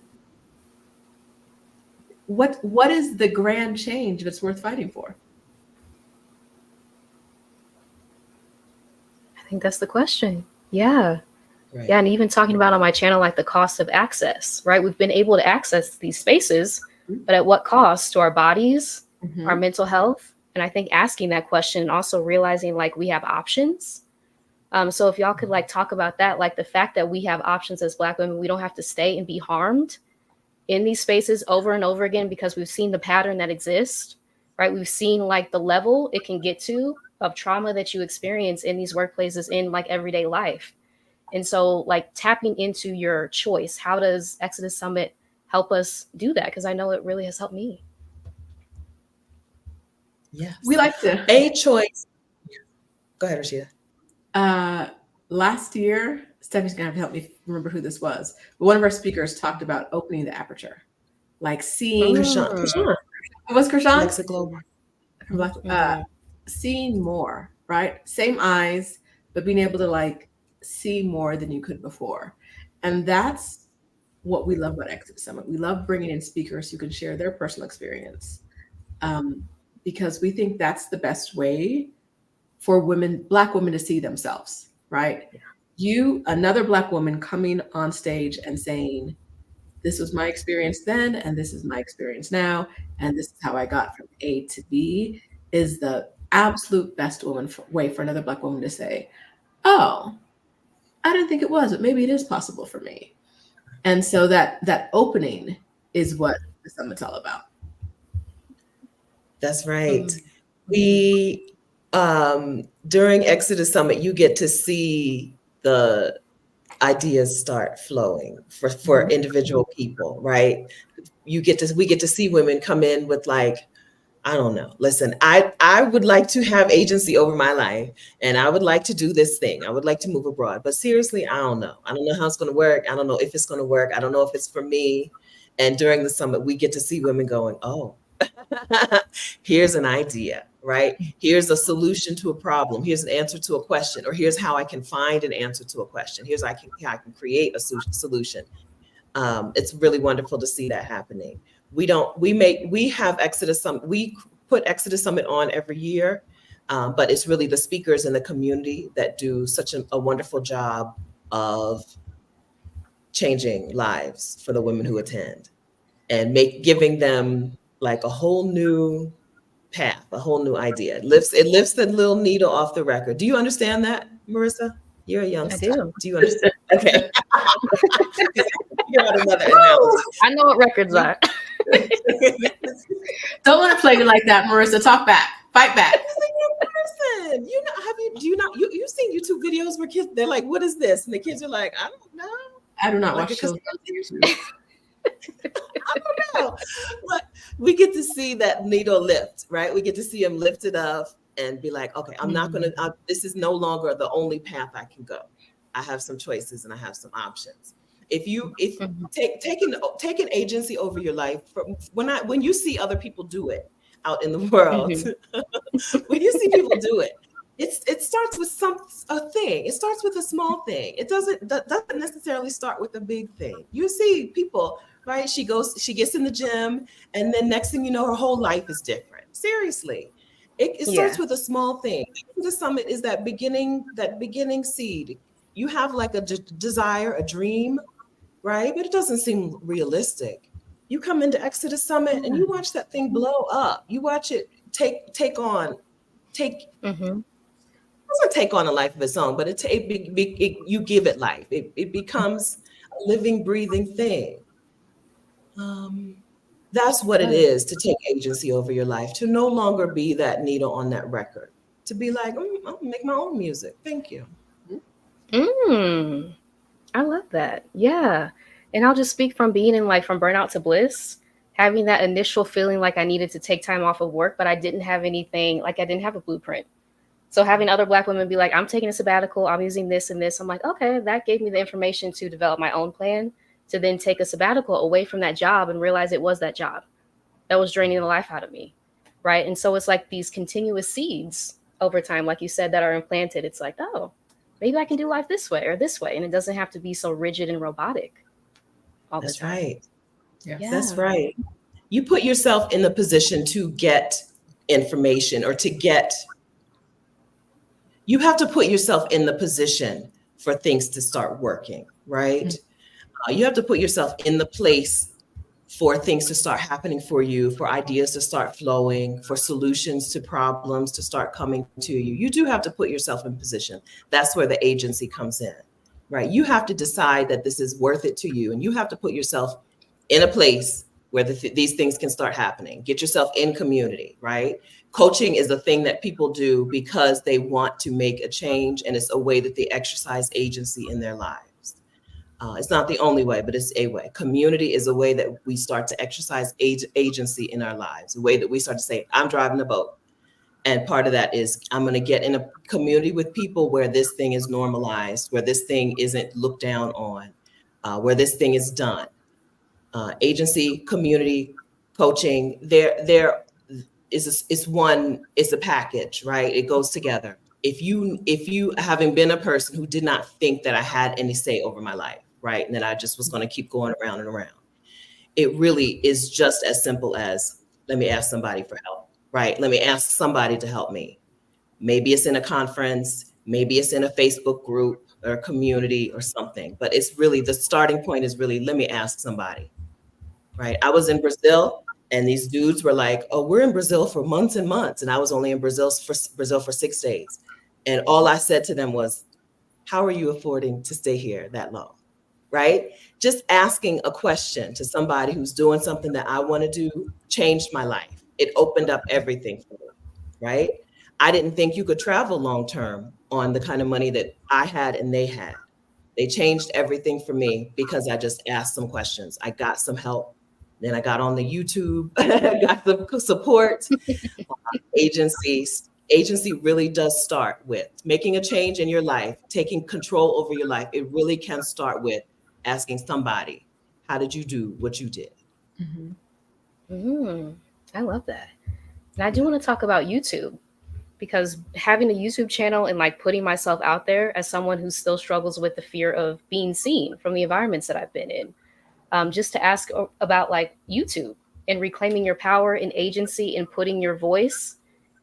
what is the grand change that's worth fighting for? I think that's the question. Yeah. Right. Yeah. And even talking about on my channel, like the cost of access, right? We've been able to access these spaces, but at what cost to our bodies, our mental health? And I think asking that question and also realizing like we have options. So if y'all could like talk about that, like the fact that we have options as Black women, we don't have to stay and be harmed in these spaces over and over again because we've seen the pattern that exists, right? We've seen like the level it can get to of trauma that you experience in these workplaces in like everyday life. And so like tapping into your choice, how does Exodus Summit help us do that? Because I know it really has helped me. Yes. We like to. A choice. Go ahead, Rashida. Last year, Stephanie's going to have to help me remember who this was, but one of our speakers talked about opening the aperture, like seeing. Krishan. Was Krishan? Lexa Global. Seeing more, right? Same eyes, but being able to like see more than you could before. And that's what we love about Exodus Summit. We love bringing in speakers who can share their personal experience, because we think that's the best way for women, Black women, to see themselves, right? You, another Black woman coming on stage and saying, this was my experience then, and this is my experience now, and this is how I got from A to B, is the absolute best way for another Black woman to say, oh, I didn't think it was, but maybe it is possible for me. And so that opening is what the summit's all about. That's right. We, during Exodus Summit, you get to see the ideas start flowing for individual people, right? We get to see women come in with like, I don't know, listen, I would like to have agency over my life, and I would like to do this thing. I would like to move abroad, but seriously, I don't know. I don't know how it's going to work. I don't know if it's going to work. I don't know if it's for me. And during the summit, we get to see women going, oh, here's an idea, right? Here's a solution to a problem. Here's an answer to a question, or here's how I can find an answer to a question. Here's how I can create a solution. It's really wonderful to see that happening. We have Exodus Summit. We put Exodus Summit on every year, but it's really the speakers in the community that do such a wonderful job of changing lives for the women who attend, and giving them like a whole new path, a whole new idea. It lifts the little needle off the record. Do you understand that, Marissa? You're a youngster. I do. Do you understand? Okay. Another analogy. I know what records are. Don't want to play you like that, Marissa. Talk back. Fight back. Person. You've seen YouTube videos where kids, they're like, what is this? And the kids are like, I don't know. I do not watch those. I don't know. But we get to see that needle lift, right? We get to see them lift it up and be like, okay, I'm not going to, this is no longer the only path I can go. I have some choices and I have some options. If taking agency over your life, when you see other people do it out in the world, when you see people do it, it starts with a thing. It starts with a small thing. It doesn't necessarily start with a big thing. You see people, right? She gets in the gym, and then next thing you know, her whole life is different. Seriously. It starts with a small thing. The summit is that beginning seed. You have like a desire, a dream, right? But it doesn't seem realistic. You come into Exodus Summit and you watch that thing blow up. You watch it take Mm-hmm. doesn't take on a life of its own, but you give it life. It becomes a living, breathing thing. That's what it Right. is to take agency over your life, to no longer be that needle on that record, to be like, I'll make my own music. Thank you. Mm, I love that. Yeah. And I'll just speak from being in like from burnout to bliss, having that initial feeling like I needed to take time off of work, but I didn't have anything, like I didn't have a blueprint. So having other Black women be like, I'm taking a sabbatical, I'm using this and this. I'm like, okay, that gave me the information to develop my own plan to then take a sabbatical away from that job and realize it was that job that was draining the life out of me. Right. And so it's like these continuous seeds over time, like you said, that are implanted. It's like, oh, maybe I can do life this way or this way. And it doesn't have to be so rigid and robotic all the That's time. right. Yes. Yeah. That's right. You put yourself in the position to get information or you have to put yourself in the position for things to start working, right? You have to put yourself in the place for things to start happening for you, for ideas to start flowing, for solutions to problems to start coming to you. You do have to put yourself in position. That's where the agency comes in, right? You have to decide that this is worth it to you, and you have to put yourself in a place where these things can start happening. Get yourself in community, right? Coaching is a thing that people do because they want to make a change, and it's a way that they exercise agency in their lives. It's not the only way, but it's a way. Community is a way that we start to exercise agency in our lives, a way that we start to say, I'm driving a boat. And part of that is I'm going to get in a community with people where this thing is normalized, where this thing isn't looked down on, where this thing is done. Agency, community, coaching, there it's a package, right? It goes together. If you having been a person who did not think that I had any say over my life, right, and that I just was going to keep going around and around, it really is just as simple as, let me ask somebody for help, right? Let me ask somebody to help me. Maybe it's in a conference, maybe it's in a Facebook group or community or something, but it's really, the starting point is really, let me ask somebody, right? I was in Brazil and these dudes were like, oh, we're in Brazil for months and months. And I was only in Brazil for 6 days. And all I said to them was, how are you affording to stay here that long? Right? Just asking a question to somebody who's doing something that I want to do changed my life. It opened up everything for me, right? I didn't think you could travel long term on the kind of money that I had and they had. They changed everything for me because I just asked some questions. I got some help. Then I got on the YouTube, got some support. Agency really does start with making a change in your life, taking control over your life. It really can start with asking somebody, how did you do what you did? Mm, I love that. And I do want to talk about YouTube because having a YouTube channel and like putting myself out there as someone who still struggles with the fear of being seen from the environments that I've been in, just to ask about like YouTube and reclaiming your power and agency and putting your voice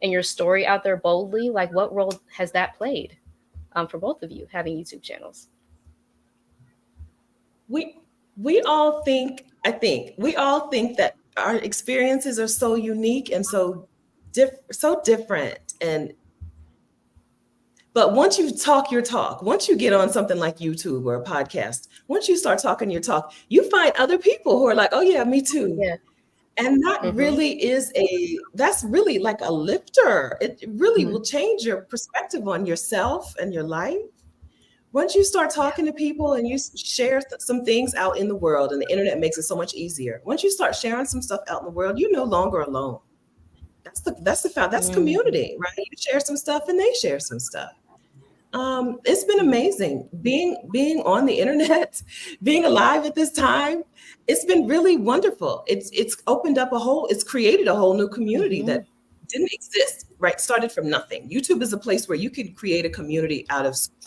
and your story out there boldly. Like, what role has that played for both of you having YouTube channels? We all think, I think we all think that our experiences are so unique and so different. But once you talk your talk, once you get on something like YouTube or a podcast, once you start talking your talk, you find other people who are like, oh yeah, me too. Yeah. And that Mm-hmm. really that's really like a lifter. It really will change your perspective on yourself and your life. Once you start talking to people and you share some things out in the world, and the internet makes it so much easier. Once you start sharing some stuff out in the world, you're no longer alone. That's Mm-hmm. community, right? You share some stuff and they share some stuff. It's been amazing being on the internet, being alive at this time. It's been really wonderful. It's opened up it's created a whole new community Mm-hmm. that didn't exist, right? Started from nothing. YouTube is a place where you can create a community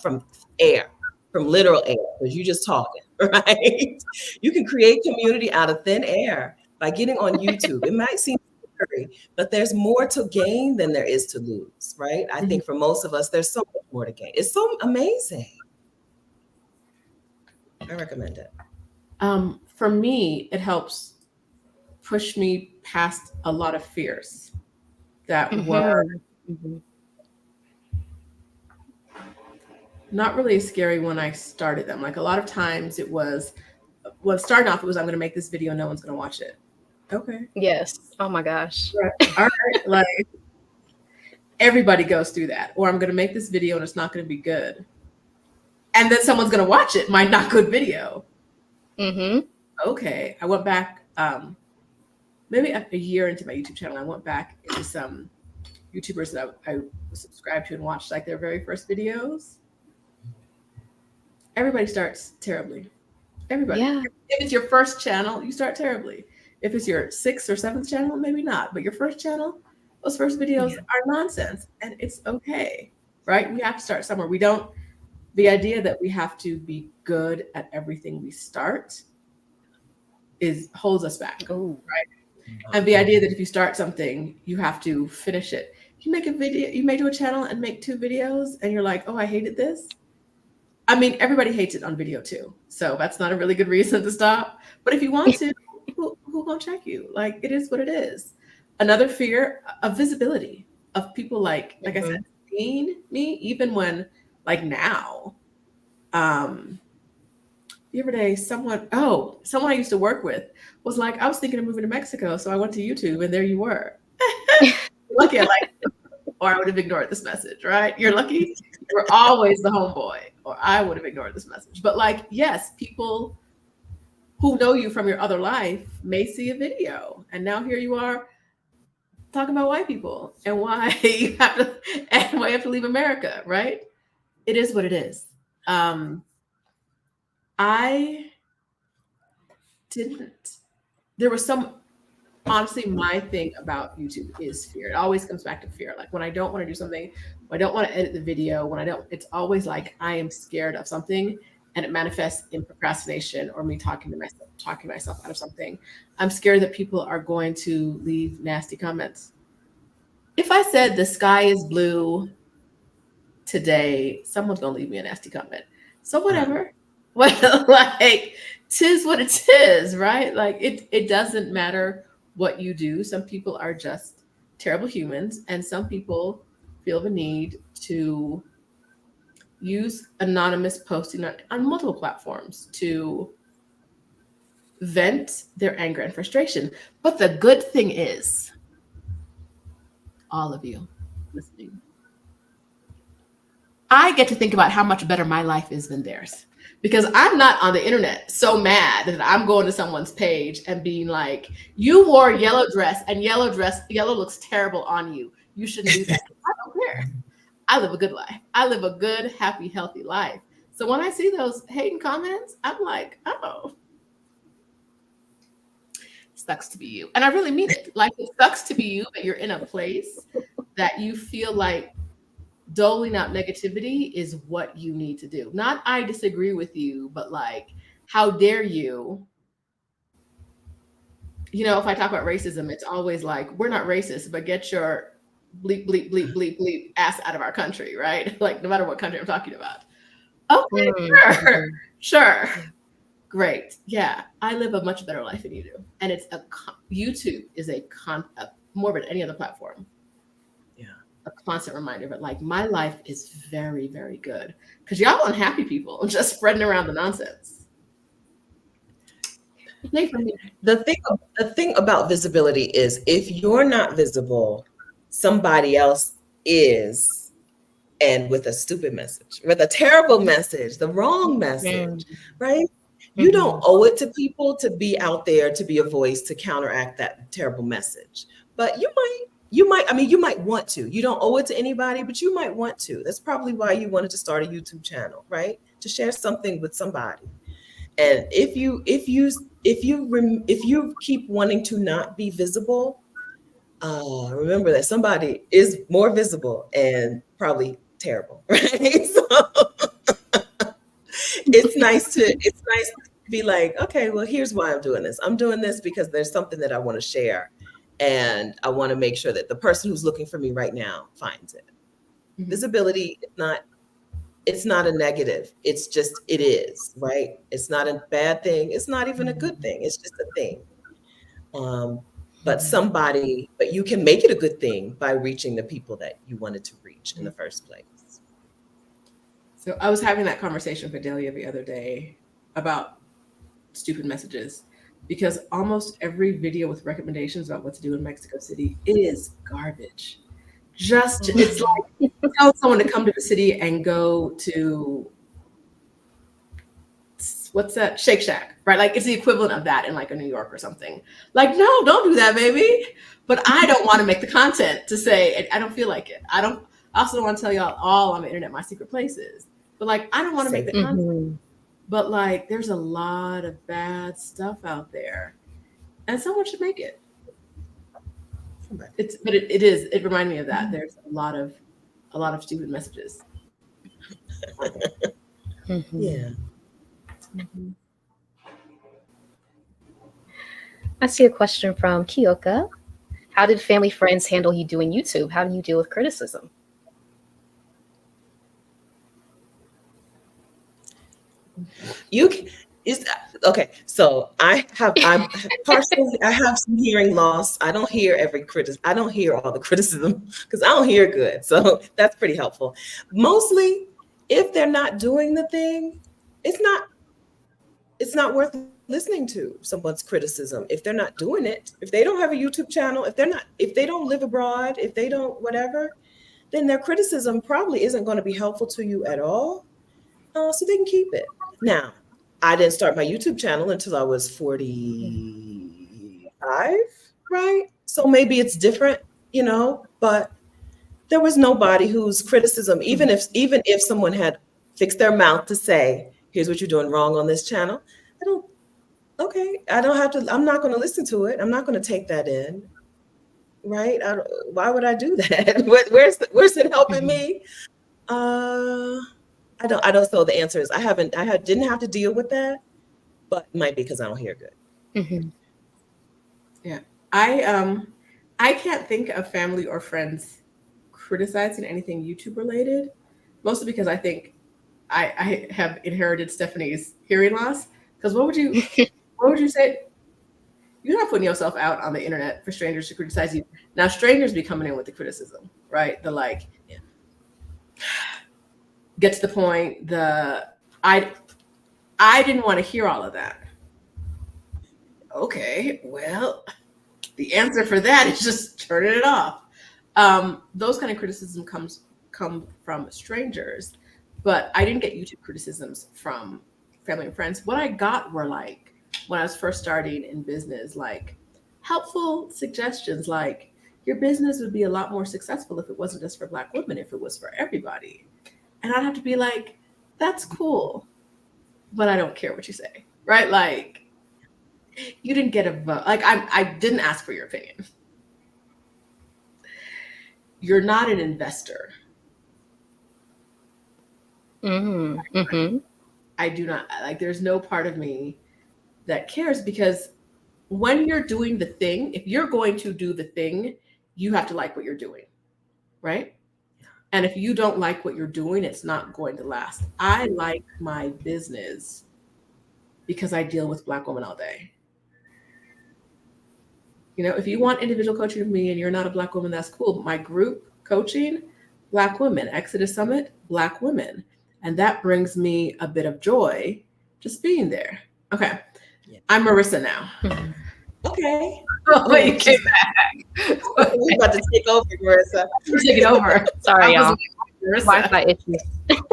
from air, from literal air, because you just talking, right? You can create community out of thin air by getting on YouTube. It might seem scary, but there's more to gain than there is to lose, right? I think for most of us, there's so much more to gain. It's so amazing. I recommend it. For me, it helps pushed me past a lot of fears that were Mm-hmm. not really scary when I started them. Like a lot of times it was, well, starting off, it was, I'm going to make this video, no one's going to watch it. Okay. Yes. Oh my gosh. Right. All right. Like everybody goes through that. Or I'm going to make this video and it's not going to be good. And then someone's going to watch it, my not good video. Mm-hmm. Okay. I went back, maybe a year into my YouTube channel, I went back into some YouTubers that I subscribed to and watched like their very first videos. Everybody starts terribly. Everybody. Yeah. If it's your first channel, you start terribly. If it's your 6th or 7th channel, maybe not. But your first channel, those first videos are nonsense. And it's okay, right? We have to start somewhere. The idea that we have to be good at everything we start holds us back, right? And the idea that if you start something, you have to finish it. You make a video, you may do a channel and make 2 videos and you're like, oh, I hated this. I mean, everybody hates it on video too. So that's not a really good reason to stop. But if you want to, who gonna check you? Like, it is what it is. Another fear of visibility, of people like I said, seeing me, even when, like now, the other day, someone I used to work with was like, I was thinking of moving to Mexico. So I went to YouTube and there you were. Lucky I like or I would have ignored this message, right? You're lucky you were always the homeboy, or I would have ignored this message. But like, yes, people who know you from your other life may see a video, and now here you are talking about white people and why you have to leave America, right? It is what it is. There was some, honestly, my thing about YouTube is fear. It always comes back to fear. Like when I don't want to do something, when I don't want to edit the video, it's always like I am scared of something, and it manifests in procrastination or me talking myself out of something. I'm scared that people are going to leave nasty comments. If I said the sky is blue today, someone's gonna leave me a nasty comment. So whatever. Well, like, 'tis what it is, right? Like it doesn't matter what you do. Some people are just terrible humans, and some people feel the need to use anonymous posting on multiple platforms to vent their anger and frustration. But the good thing is, all of you listening, I get to think about how much better my life is than theirs. Because I'm not on the internet so mad that I'm going to someone's page and being like, you wore a yellow dress and yellow looks terrible on you. You shouldn't do that. I don't care. I live a good life. I live a good, happy, healthy life. So when I see those hating comments, I'm like, oh, sucks to be you. And I really mean it. Like, it sucks to be you, but you're in a place that you feel like doling out negativity is what you need to do. Not I disagree with you, but like, how dare you? You know, if I talk about racism, it's always like, we're not racist, but get your bleep, bleep, bleep, bleep, bleep ass out of our country, right? Like, no matter what country I'm talking about. Okay, sure. Great. Yeah, I live a much better life than you do. And YouTube is more than any other platform. A constant reminder, but like, my life is very, very good because y'all unhappy people just spreading around the nonsense. The thing about visibility is, if you're not visible, somebody else is, and with a stupid message, with a terrible message, the wrong message, right? You don't owe it to people to be out there, to be a voice, to counteract that terrible message. But you might want to. You don't owe it to anybody, but you might want to. That's probably why you wanted to start a YouTube channel, right? To share something with somebody. And if you keep wanting to not be visible, remember that somebody is more visible and probably terrible, right? So it's nice to be like, okay, well, here's why I'm doing this. I'm doing this because there's something that I want to share. And I want to make sure that the person who's looking for me right now finds it. Mm-hmm. Visibility, it's not a negative. It's just, it is, right? It's not a bad thing. It's not even a good thing. It's just a thing. But you can make it a good thing by reaching the people that you wanted to reach in the first place. So I was having that conversation with Delia the other day about stupid messages, because almost every video with recommendations about what to do in Mexico City is garbage. It's like tell someone to come to the city and go to what's that, Shake Shack, right? Like it's the equivalent of that in like a New York or something. Like, no, don't do that, baby. But I don't want to make the content to say, I don't feel like it. I also don't want to tell y'all all on the internet my secret places. But like, I don't want to make the content. But like, there's a lot of bad stuff out there, and someone should make it. It reminded me of that. There's a lot of stupid messages. Yeah. I see a question from Kyoka. How did family friends handle you doing YouTube? How do you deal with criticism? Okay. So I have some hearing loss. I don't hear I don't hear all the criticism because I don't hear good. So that's pretty helpful. Mostly, if they're not doing the thing, it's not worth listening to someone's criticism. If they're not doing it, if they don't have a YouTube channel, if they don't live abroad, if they don't whatever, then their criticism probably isn't going to be helpful to you at all. So they can keep it. Now, I didn't start my YouTube channel until I was 45, right? So maybe it's different, but there was nobody whose criticism, even if someone had fixed their mouth to say, here's what you're doing wrong on this channel, I'm not going to listen to it. I'm not going to take that in, right? Why would I do that? Where's it helping me? I don't. So the answer is I didn't have to deal with that, but it might be because I don't hear good. Mm-hmm. Yeah, I can't think of family or friends criticizing anything YouTube related, mostly because I think I have inherited Stephanie's hearing loss. Because what would you say? You're not putting yourself out on the internet for strangers to criticize you. Now, strangers be coming in with the criticism, right? The like, get to the point. I didn't want to hear all of that. Okay, well, the answer for that is just turning it off. Those kind of criticism come from strangers, but I didn't get YouTube criticisms from family and friends. What I got were like, when I was first starting in business, like helpful suggestions, like your business would be a lot more successful if it wasn't just for Black women, if it was for everybody. And I'd have to be like, that's cool, but I don't care what you say, right? Like, you didn't get a vote. Like, I didn't ask for your opinion. You're not an investor. Mm-hmm. Mm-hmm. I do not, like, there's no part of me that cares, because when you're doing the thing, if you're going to do the thing, you have to like what you're doing, right? And if you don't like what you're doing, it's not going to last. I like my business because I deal with Black women all day. If you want individual coaching with me and you're not a Black woman, that's cool. But my group coaching, Black women, Exodus Summit, Black women. And that brings me a bit of joy just being there. Okay. Yeah. I'm Marissa now. Okay. Oh, wait, you came back. We're about to take over, Marissa. We're taking over. Sorry, y'all. Marissa. Wi-Fi issues.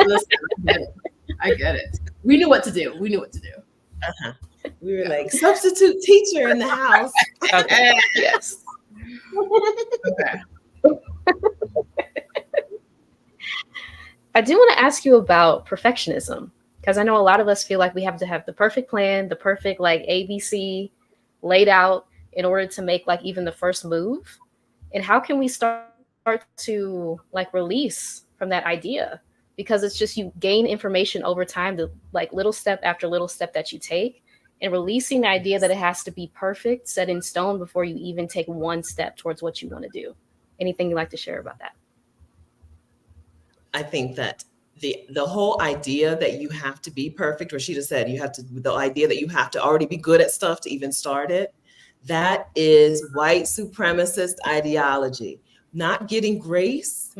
Listen, I get it. We knew what to do. Uh-huh. We were like, substitute teacher in the house. Okay. Yes. Okay. I do want to ask you about perfectionism, because I know a lot of us feel like we have to have the perfect plan, the perfect like ABC laid out in order to make like even the first move. And how can we start to like release from that idea? Because it's just, you gain information over time, the like little step after little step that you take, and releasing the idea that it has to be perfect, set in stone before you even take one step towards what you want to do. Anything you'd like to share about that? I think that the whole idea that you have to be perfect, Rashida said, the idea that you have to already be good at stuff to even start it, That is white supremacist ideology. Not getting grace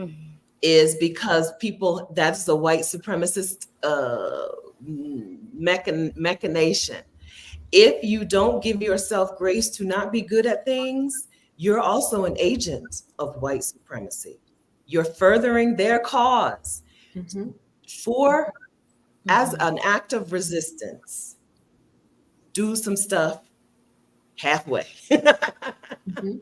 is because people, that's a white supremacist machination. If you don't give yourself grace to not be good at things, you're also an agent of white supremacy. You're furthering their cause. Mm-hmm. For, as an act of resistance, do some stuff halfway. Mm-hmm.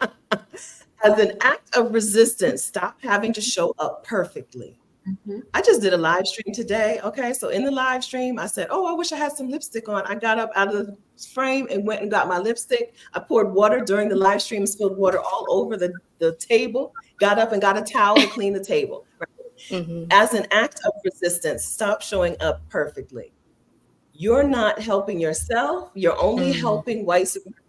As an act of resistance, stop having to show up perfectly. Mm-hmm. I just did a live stream today. Okay. So in the live stream, I said, oh, I wish I had some lipstick on. I got up out of the frame and went and got my lipstick. I poured water during the live stream, spilled water all over the table, got up and got a towel to clean the table. As an act of resistance, stop showing up perfectly. You're not helping yourself. You're only helping white supremacy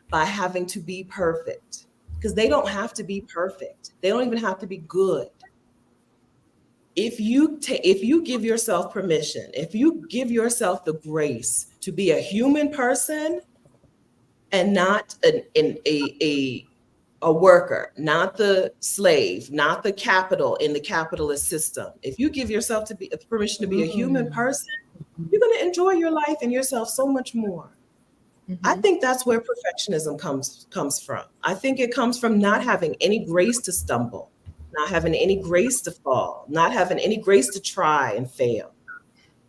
by having to be perfect, because they don't have to be perfect. They don't even have to be good. If you give yourself permission, if you give yourself the grace to be a human person and not a worker, not the slave, not the capital in the capitalist system. If you give yourself to be permission to be a human person, you're going to enjoy your life and yourself so much more. I think that's where perfectionism comes from. I think it comes from not having any grace to stumble, not having any grace to fall, not having any grace to try and fail.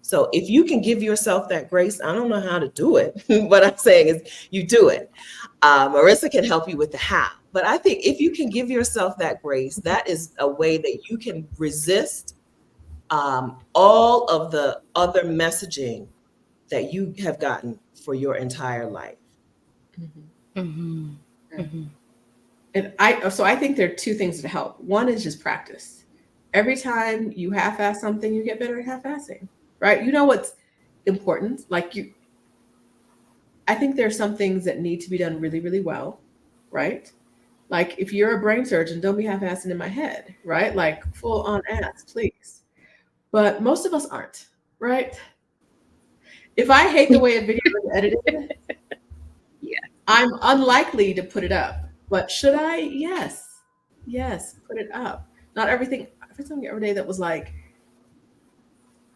So if you can give yourself that grace, I don't know how to do it. What I'm saying is you do it. Marissa can help you with the how. But I think if you can give yourself that grace, that is a way that you can resist all of the other messaging that you have gotten for your entire life. And I think there are two things that help. One is just practice. Every time you half-ass something, you get better at half-assing, right? You know what's important. I think there are some things that need to be done really, really well, right? Like if you're a brain surgeon, don't be half-assing in my head, right? Like full on ass, please. But most of us aren't, right? If I hate the way a video is edited, I'm unlikely to put it up. But should I? Yes. Yes, put it up. Not everything. Every time every day that was like,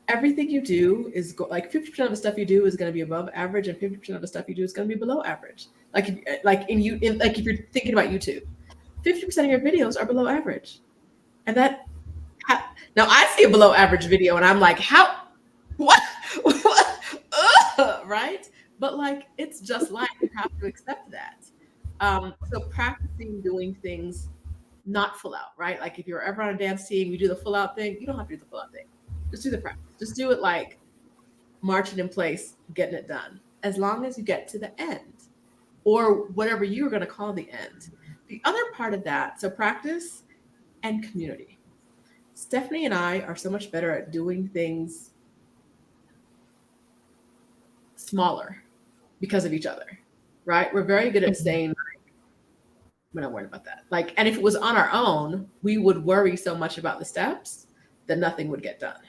everything you do is like 50% of the stuff you do is going to be above average, and 50% of the stuff you do is going to be below average. Like if you're thinking about YouTube, 50% of your videos are below average, and now I see a below average video and I'm like, how, what, right? But like it's just like you have to accept that. So practicing doing things not full out, right? Like if you're ever on a dance team, you do the full out thing. You don't have to do the full out thing. Just do the practice. Just do it like marching in place, getting it done. As long as you get to the end or whatever you're going to call the end. The other part of that, so practice and community. Stephanie and I are so much better at doing things smaller because of each other, right? We're very good at saying, we're not worried about that. Like, and if it was on our own, we would worry so much about the steps that nothing would get done.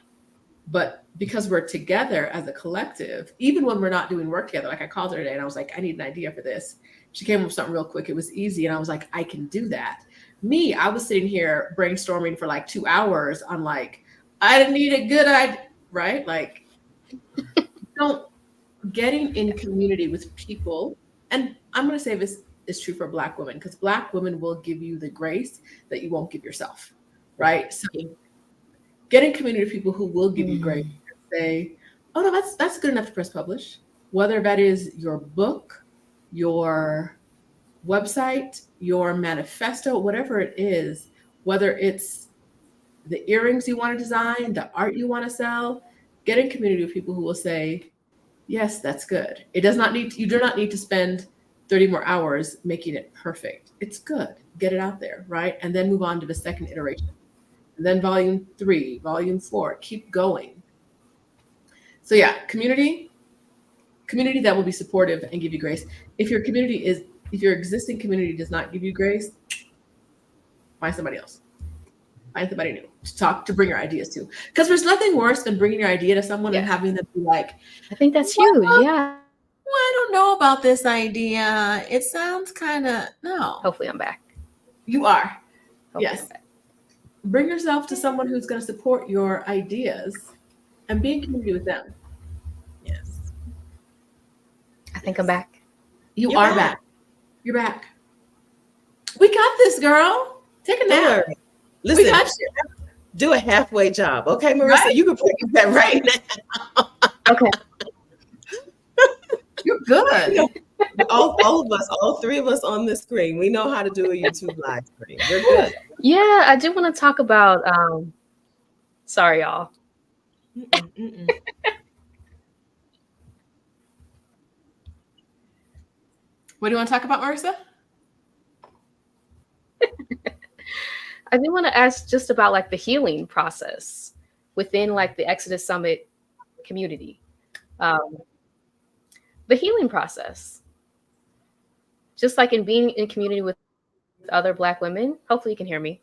But because we're together as a collective, even when we're not doing work together, like I called her today and I was like, I need an idea for this. She came up with something real quick. It was easy. And I was like, I can do that. Me, I was sitting here brainstorming for like 2 hours on like, I need a good idea, right? Like, getting in community with people. And I'm going to say this is true for Black women, because Black women will give you the grace that you won't give yourself, right? So get in community with people who will give you grace and say, oh no, that's good enough to press publish. Whether that is your book, your website, your manifesto, whatever it is, whether it's the earrings you want to design, the art you want to sell, get in community with people who will say, yes, that's good. You do not need to spend 30 more hours making it perfect. It's good. Get it out there, right? And then move on to the second iteration. And then volume 3, volume 4, keep going. So yeah, community that will be supportive and give you grace. If your existing community does not give you grace, find somebody else. Find somebody new to bring your ideas to. Because there's nothing worse than bringing your idea to someone and having them be like, I think that's huge. Yeah. well, I don't know about this idea. It sounds kind of, no. Hopefully I'm back. You are. Hopefully Yes. I'm back. Bring yourself to someone who's going to support your ideas and be in community with them. Yes. I think I'm back. You You're are back. You're back. We got this, girl. Take a Don't nap. worry. Listen, We got you. do a halfway job. Okay, Marissa, Right? you can practice that right now. Okay. You're good. All of us, all three of us on this screen, we know how to do a YouTube live stream. We're good. Yeah, I do want to talk about sorry y'all. Mm-mm. What do you want to talk about, Marissa? I do want to ask just about like the healing process within like the Exodus Summit community. The healing process. Just like in being in community with other Black women. Hopefully you can hear me.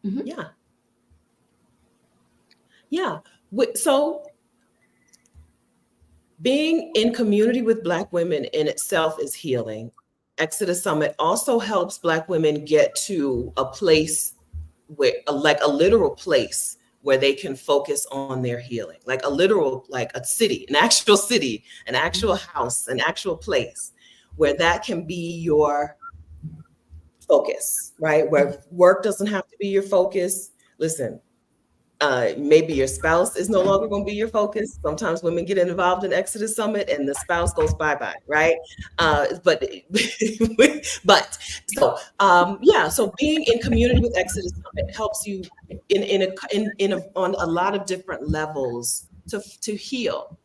Yeah. Yeah. So being in community with Black women in itself is healing. Exodus Summit also helps Black women get to a place where, like a literal place where they can focus on their healing, like a literal, like a city, an actual house, an actual place where that can be your focus, right? Where work doesn't have to be your focus. Listen, maybe your spouse is no longer going to be your focus. Sometimes women get involved in Exodus Summit and the spouse goes bye-bye, right? But so being in community with Exodus Summit helps you on a lot of different levels to heal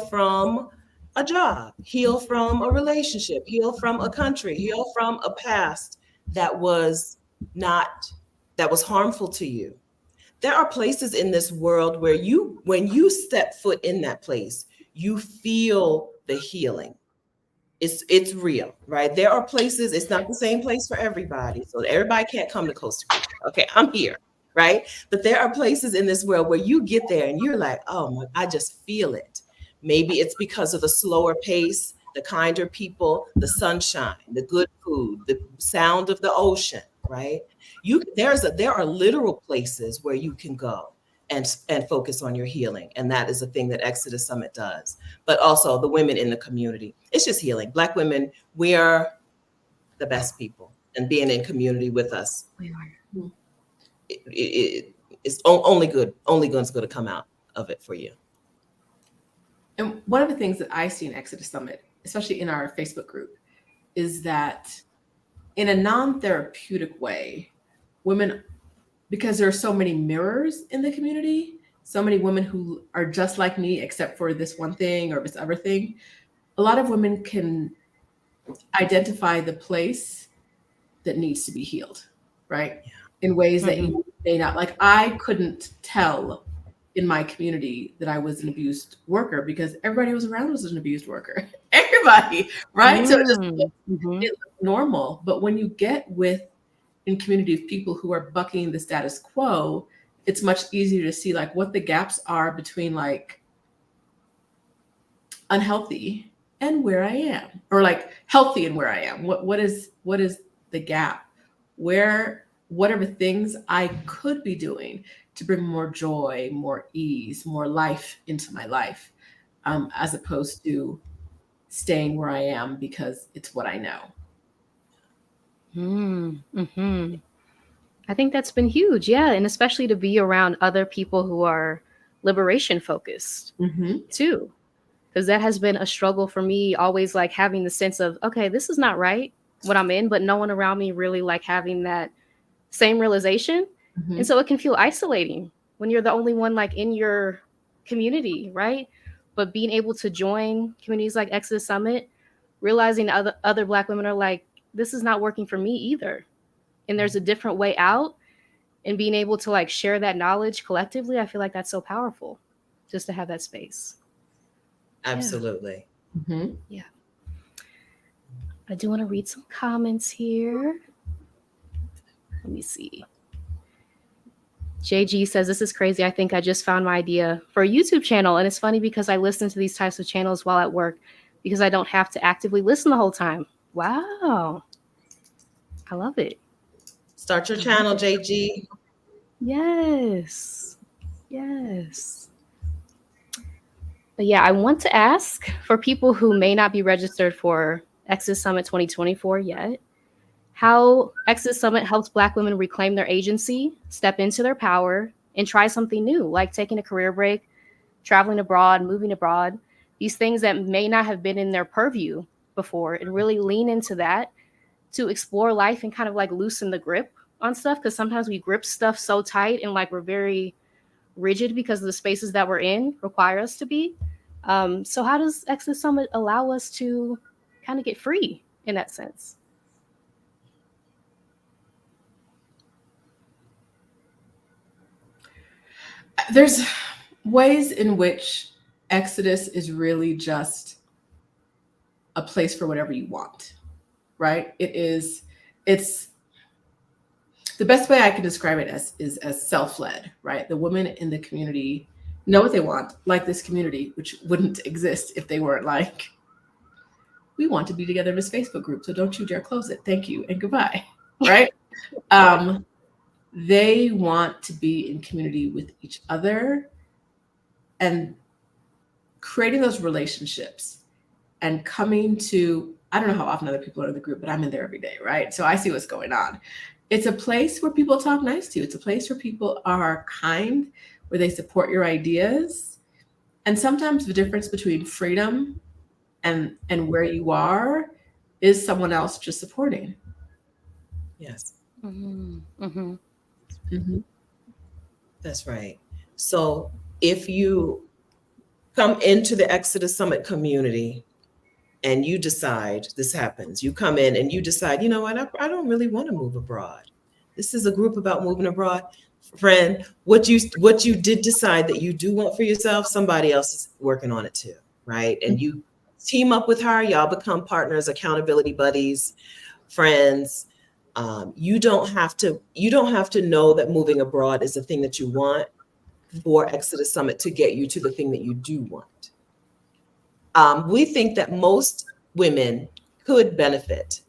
from a job, heal from a relationship, heal from a country, heal from a past that was harmful to you. There are places in this world where when you step foot in that place, you feel the healing. It's real, right? There are places, it's not the same place for everybody. So everybody can't come to Costa Rica. Okay, I'm here, right? But there are places in this world where you get there and you're like, oh, I just feel it. Maybe it's because of the slower pace, the kinder people, the sunshine, the good food, the sound of the ocean, right? There are literal places where you can go and focus on your healing. And that is a thing that Exodus Summit does. But also the women in the community. It's just healing. Black women, we are the best people. And being in community with us, We are. it's only good. Only good's going to come out of it for you. And one of the things that I see in Exodus Summit, especially in our Facebook group, is that in a non-therapeutic way, women, because there are so many mirrors in the community, so many women who are just like me, except for this one thing or this other thing, a lot of women can identify the place that needs to be healed, right? Yeah. In ways that you may not, like I couldn't tell in my community that I was an abused worker because everybody who was around was an abused worker. Everybody, right? So it looked normal. But when you get in community of people who are bucking the status quo, it's much easier to see like what the gaps are between like unhealthy and where I am, or like healthy and where I am. What is the gap? Whatever things I could be doing to bring more joy, more ease, more life into my life, as opposed to staying where I am because it's what I know. I think that's been huge. Yeah. And especially to be around other people who are liberation focused too. Because that has been a struggle for me, always like having the sense of, okay, this is not right what I'm in, but no one around me really like having that same realization. And so it can feel isolating when you're the only one like in your community, right? But being able to join communities like Exodus Summit, realizing other Black women are like, this is not working for me either. And there's a different way out, and being able to like share that knowledge collectively, I feel like that's so powerful just to have that space. Absolutely. Yeah. I do want to read some comments here. Let me see. JG says, this is crazy. I think I just found my idea for a YouTube channel. And it's funny because I listen to these types of channels while at work because I don't have to actively listen the whole time. Wow. I love it. Start your I love channel, it. JG. Yes. Yes. But yeah, I want to ask for people who may not be registered for Exodus Summit 2024 yet, how Exodus Summit helps Black women reclaim their agency, step into their power, and try something new, like taking a career break, traveling abroad, moving abroad, these things that may not have been in their purview before, and really lean into that to explore life and kind of like loosen the grip on stuff. Because sometimes we grip stuff so tight and like we're very rigid because the spaces that we're in require us to be. So, how does Exodus Summit allow us to kind of get free in that sense? There's ways in which Exodus is really just a place for whatever you want, right? It's the best way I can describe it is as self-led, right? The women in the community know what they want, like this community, which wouldn't exist if they weren't like, we want to be together in this Facebook group, so don't you dare close it. Thank you and goodbye, right? They want to be in community with each other and creating those relationships and coming to, I don't know how often other people are in the group, but I'm in there every day, right? So I see what's going on. It's a place where people talk nice to you. It's a place where people are kind, where they support your ideas. And sometimes the difference between freedom and where you are is someone else just supporting. Yes. Mm-hmm. Mm-hmm. Mm-hmm. That's right. So if you come into the Exodus Summit community and you decide, this happens, you come in and you decide, you know what, I don't really want to move abroad. This is a group about moving abroad. Friend, what you did decide that you do want for yourself, somebody else is working on it too, right? And you team up with her, y'all become partners, accountability buddies, friends. You don't have to know that moving abroad is the thing that you want for Exodus Summit to get you to the thing that you do want. We think that most women could benefit,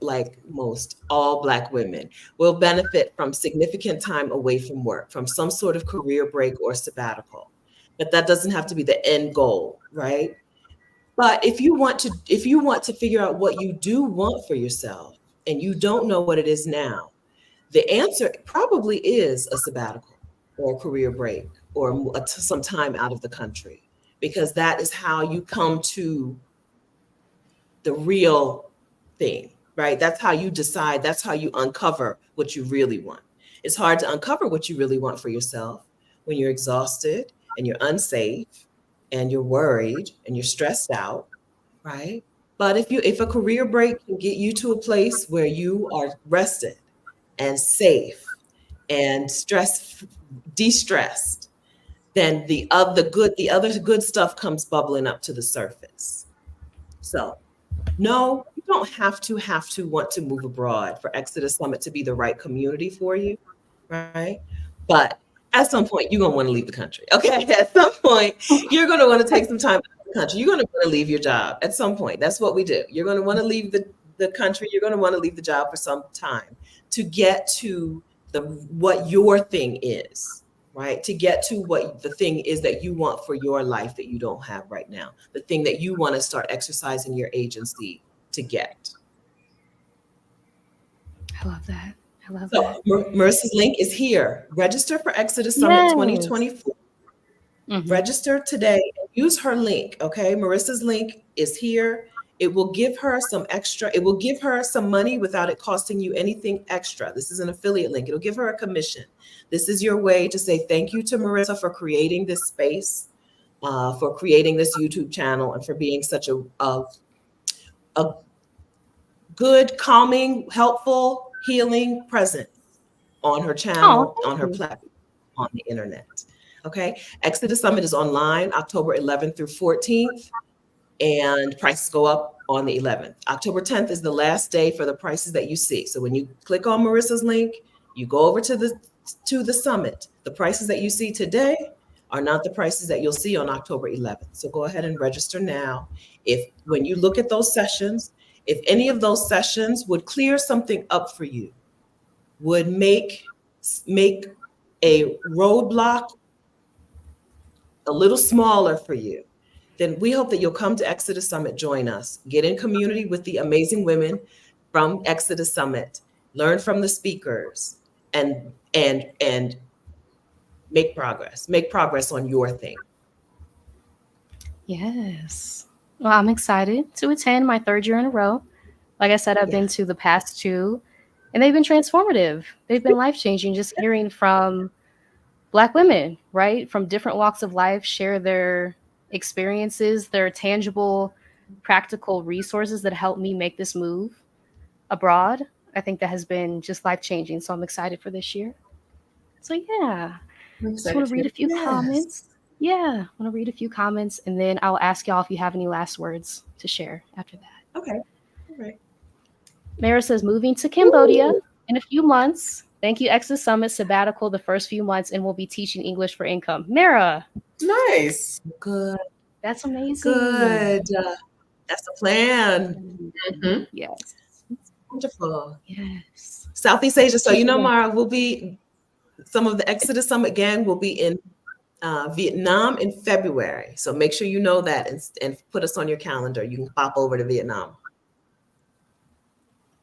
like most all Black women, will benefit from significant time away from work, from some sort of career break or sabbatical. But that doesn't have to be the end goal, right? But if you want to figure out what you do want for yourself and you don't know what it is now, the answer probably is a sabbatical or a career break or some time out of the country, because that is how you come to the real thing, right? That's how you decide, that's how you uncover what you really want. It's hard to uncover what you really want for yourself when you're exhausted and you're unsafe and you're worried and you're stressed out, right? But if a career break can get you to a place where you are rested and safe and de-stressed, then the other good stuff comes bubbling up to the surface. So no, you don't have to want to move abroad for Exodus Summit to be the right community for you, right? But at some point, you're gonna want to leave the country. Okay, at some point, you're gonna want to take some time out of the country. You're gonna want to leave your job at some point. That's what we do. You're gonna want to leave the country. You're gonna want to leave the job for some time to get to what your thing is, right? To get to what the thing is that you want for your life that you don't have right now, the thing that you want to start exercising your agency to get. I love that. I love So that. Marissa's link is here. Register for Exodus Summit Yes. 2024. Mm-hmm. Register today. Use her link, okay? Marissa's link is here. It will give her some extra. It will give her some money without it costing you anything extra. This is an affiliate link. It'll give her a commission. This is your way to say thank you to Marissa for creating this space, for creating this YouTube channel, and for being such a good, calming, helpful, healing presence on her channel, on her platform, on the internet. Okay. Exodus Summit is online October 11th through 14th, and prices go up on the 11th. October 10th is the last day for the prices that you see. So when you click on Marissa's link, you go over to the summit. The prices that you see today are not the prices that you'll see on October 11th. So go ahead and register now. When you look at those sessions, if any of those sessions would clear something up for you, would make a roadblock a little smaller for you, then we hope that you'll come to Exodus Summit, join us, get in community with the amazing women from Exodus Summit, learn from the speakers, and make progress on your thing. Yes. Well, I'm excited to attend my third year in a row. Like I said, I've been Yes. to the past two, and they've been transformative. They've been life-changing, just hearing from Black women, right? From different walks of life, share their experiences, their tangible, practical resources that help me make this move abroad. I think that has been just life-changing. So I'm excited for this year. So yeah, I'm just excited want to read too. a few Yes. comments. Yeah, I want to read a few comments, and then I'll ask y'all if you have any last words to share after that. Okay. All right. Mara says, moving to Cambodia in a few months. Thank you, Exodus Summit sabbatical the first few months, and we'll be teaching English for income. Mara, Nice. Good. that's amazing. Good. That's the plan. Mhm. Yes. Wonderful. Yes. Southeast Asia. So Mara, some of the Exodus Summit gang will be in Vietnam in February. So make sure you know that and put us on your calendar. You can pop over to Vietnam.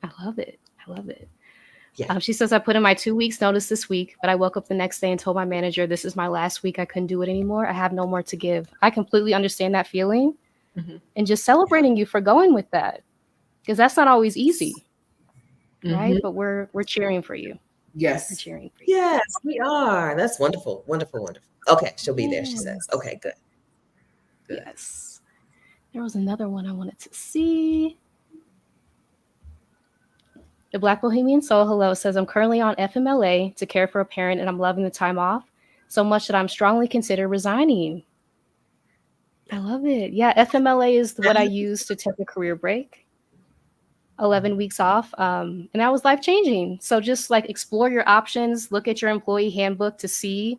I love it. I love it. Yeah. She says, I put in my 2 weeks notice this week, but I woke up the next day and told my manager, this is my last week. I couldn't do it anymore. I have no more to give. I completely understand that feeling. Mhm. And just celebrating you for going with that, because that's not always easy, right? Mhm. But we're cheering for you. We're Yes. cheering for you. Yes, we are. That's wonderful. Wonderful. Wonderful. Okay, she'll be there, she says. Okay, good. Good. Yes. There was another one I wanted to see. The Black Bohemian Soul, hello, says, I'm currently on FMLA to care for a parent and I'm loving the time off so much that I'm strongly consider resigning. I love it. Yeah, FMLA is what I use to take a career break. 11 weeks off. And that was life changing. So just like explore your options, look at your employee handbook to see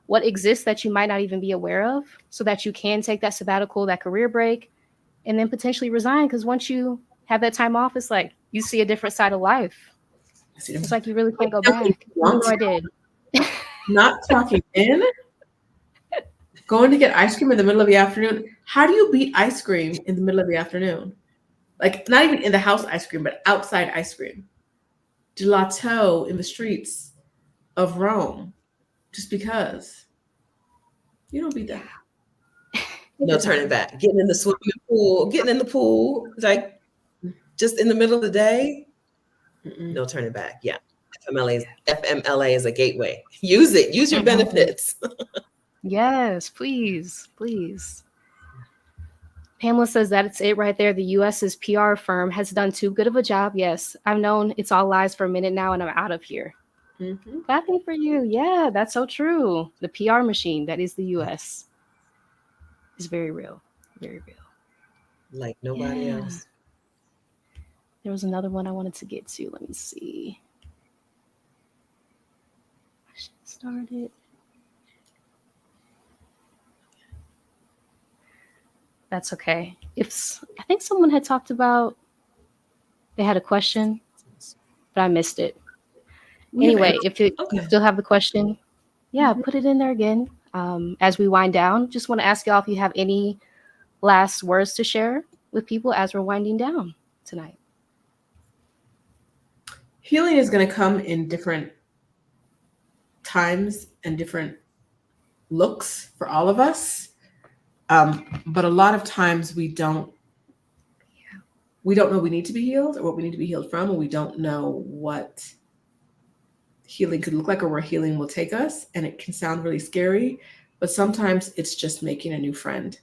what exists that you might not even be aware of so that you can take that sabbatical, that career break, and then potentially resign. Because once you have that time off, it's like you see a different side of life. It's like you really can't go back. Even though I did. Not talking in, going to get ice cream in the middle of the afternoon. How do you beat ice cream in the middle of the afternoon? Like not even in the house ice cream, but outside ice cream. Gelato in the streets of Rome, just because. You don't beat that. No turning back. Getting in the swimming pool, getting in the pool, like just in the middle of the day. No turning back. Yeah. FMLA is a gateway. Use it. Use your benefits. Yes, please, please. Pamela says that it's it right there. The US's PR firm has done too good of a job. Yes, I've known it's all lies for a minute now, and I'm out of here. Mm-hmm. Clapping for you. Yeah, that's so true. The PR machine that is the US is very real. Very real. Like nobody else. There was another one I wanted to get to. Let me see. I should have started. That's okay. I think someone had talked about they had a question, but I missed it. Anyway, if you still have the question, put it in there again. As we wind down, just want to ask y'all if you have any last words to share with people as we're winding down tonight. Healing is going to come in different times and different looks for all of us. But a lot of times we don't know we need to be healed or what we need to be healed from, or we don't know what healing could look like or where healing will take us. And it can sound really scary, but sometimes it's just making a new friend.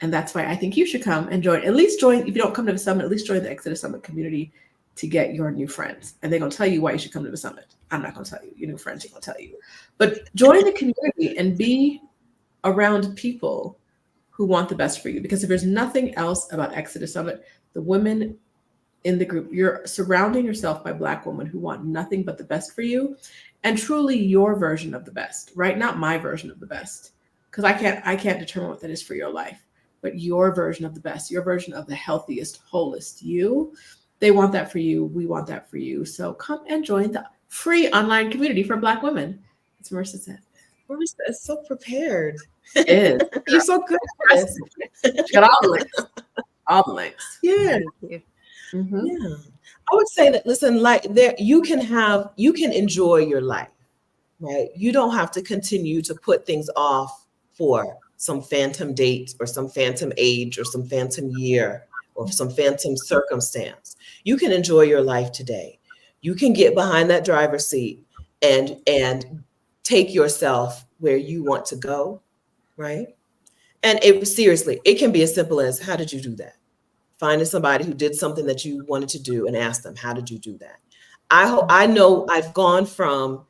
And that's why I think you should come and join. At least join, if you don't come to the summit, at least join the Exodus Summit community to get your new friends. And they're going to tell you why you should come to the summit. I'm not going to tell you. Your new friends are going to tell you. But join the community and be around people who want the best for you. Because if there's nothing else about Exodus Summit, the women in the group, you're surrounding yourself by Black women who want nothing but the best for you and truly your version of the best, right? Not my version of the best. because I can't determine what that is for your life, but your version of the best, your version of the healthiest, wholest you, they want that for you. We want that for you. So come and join the free online community for Black women. As Marissa said. Marissa is so prepared. It is. You're so good at this. She got all the links. All the links. Yeah. Mm-hmm. Yeah. I would say that, listen, like there, you can enjoy your life, right? You don't have to continue to put things off for some phantom date or some phantom age or some phantom year or some phantom circumstance. You can enjoy your life today. You can get behind that driver's seat and take yourself where you want to go, right? And seriously, it can be as simple as, how did you do that? Finding somebody who did something that you wanted to do and ask them, how did you do that? I know I've gone from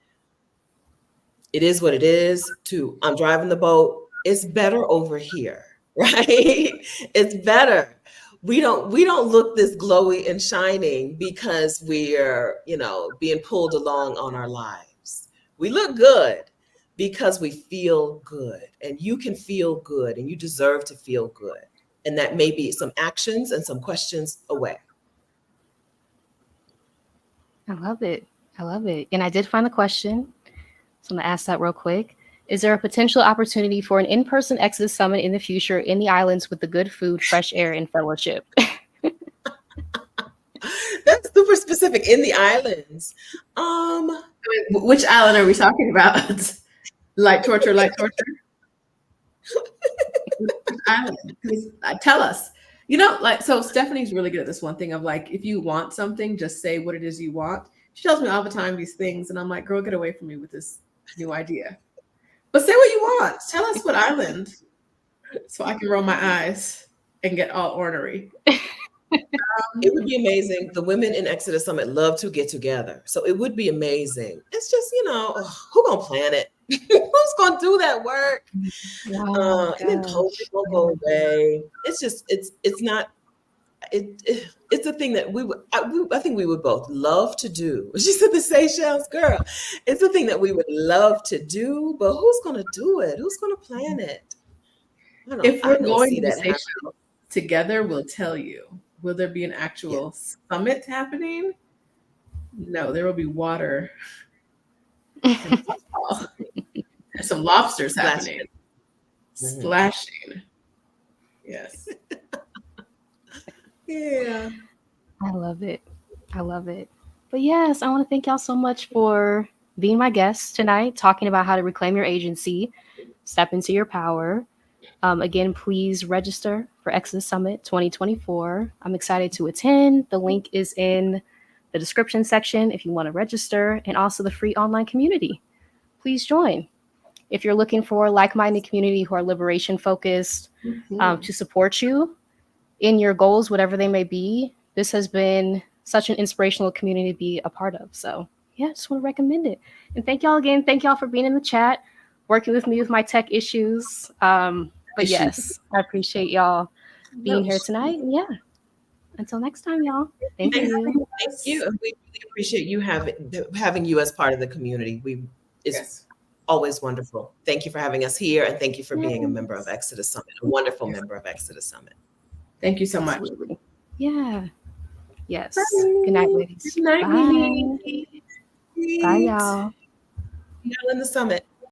it is what it is to I'm driving the boat. It's better over here, right? It's better. We don't look this glowy and shining because we're, being pulled along on our lives. We look good because we feel good, and you can feel good and you deserve to feel good. And that may be some actions and some questions away. I love it. I love it. And I did find the question. So I'm going to ask that real quick. Is there a potential opportunity for an in-person Exodus Summit in the future in the islands with the good food, fresh air, and fellowship? That's super specific. In the islands. Which island are we talking about? Light torture. Island. Tell us. So Stephanie's really good at this one thing of like, if you want something, just say what it is you want. She tells me all the time these things, and I'm like, girl, get away from me with this new idea. But say what you want. Tell us what island, so I can roll my eyes and get all ornery. It would be amazing. The women in Exodus Summit love to get together. So it would be amazing. It's just, who gonna plan it? Who's gonna do that work? Oh, and then COVID will go away. It's just, it's not, it's a thing that I think we would both love to do. She said the Seychelles, girl. It's a thing that we would love to do, but who's gonna do it? Who's gonna plan it? If we're going to the Seychelles together, we'll tell you. Will there be an actual summit happening? No, there will be water and some lobsters happening. Splashing. Yes. Yeah. I love it. I love it. But yes, I want to thank y'all so much for being my guests tonight, talking about how to reclaim your agency, step into your power. Again, please register for Exodus Summit 2024. I'm excited to attend. The link is in the description section if you want to register, and also the free online community. Please join. If you're looking for a like-minded community who are liberation focused, to support you in your goals, whatever they may be, this has been such an inspirational community to be a part of. So yeah, just want to recommend it. And thank y'all again. Thank y'all for being in the chat, working with me with my tech issues. But yes, I appreciate y'all being here tonight. And yeah, until next time, y'all. Thank you. Thank you. We really appreciate you having you as part of the community. It's always wonderful. Thank you for having us here, and thank you for being a member of Exodus Summit, a wonderful member of Exodus Summit. Thank you so much. Absolutely. Yeah. Yes. Bye. Good night, ladies. Good night, Bye. Bye, y'all. Y'all in the summit.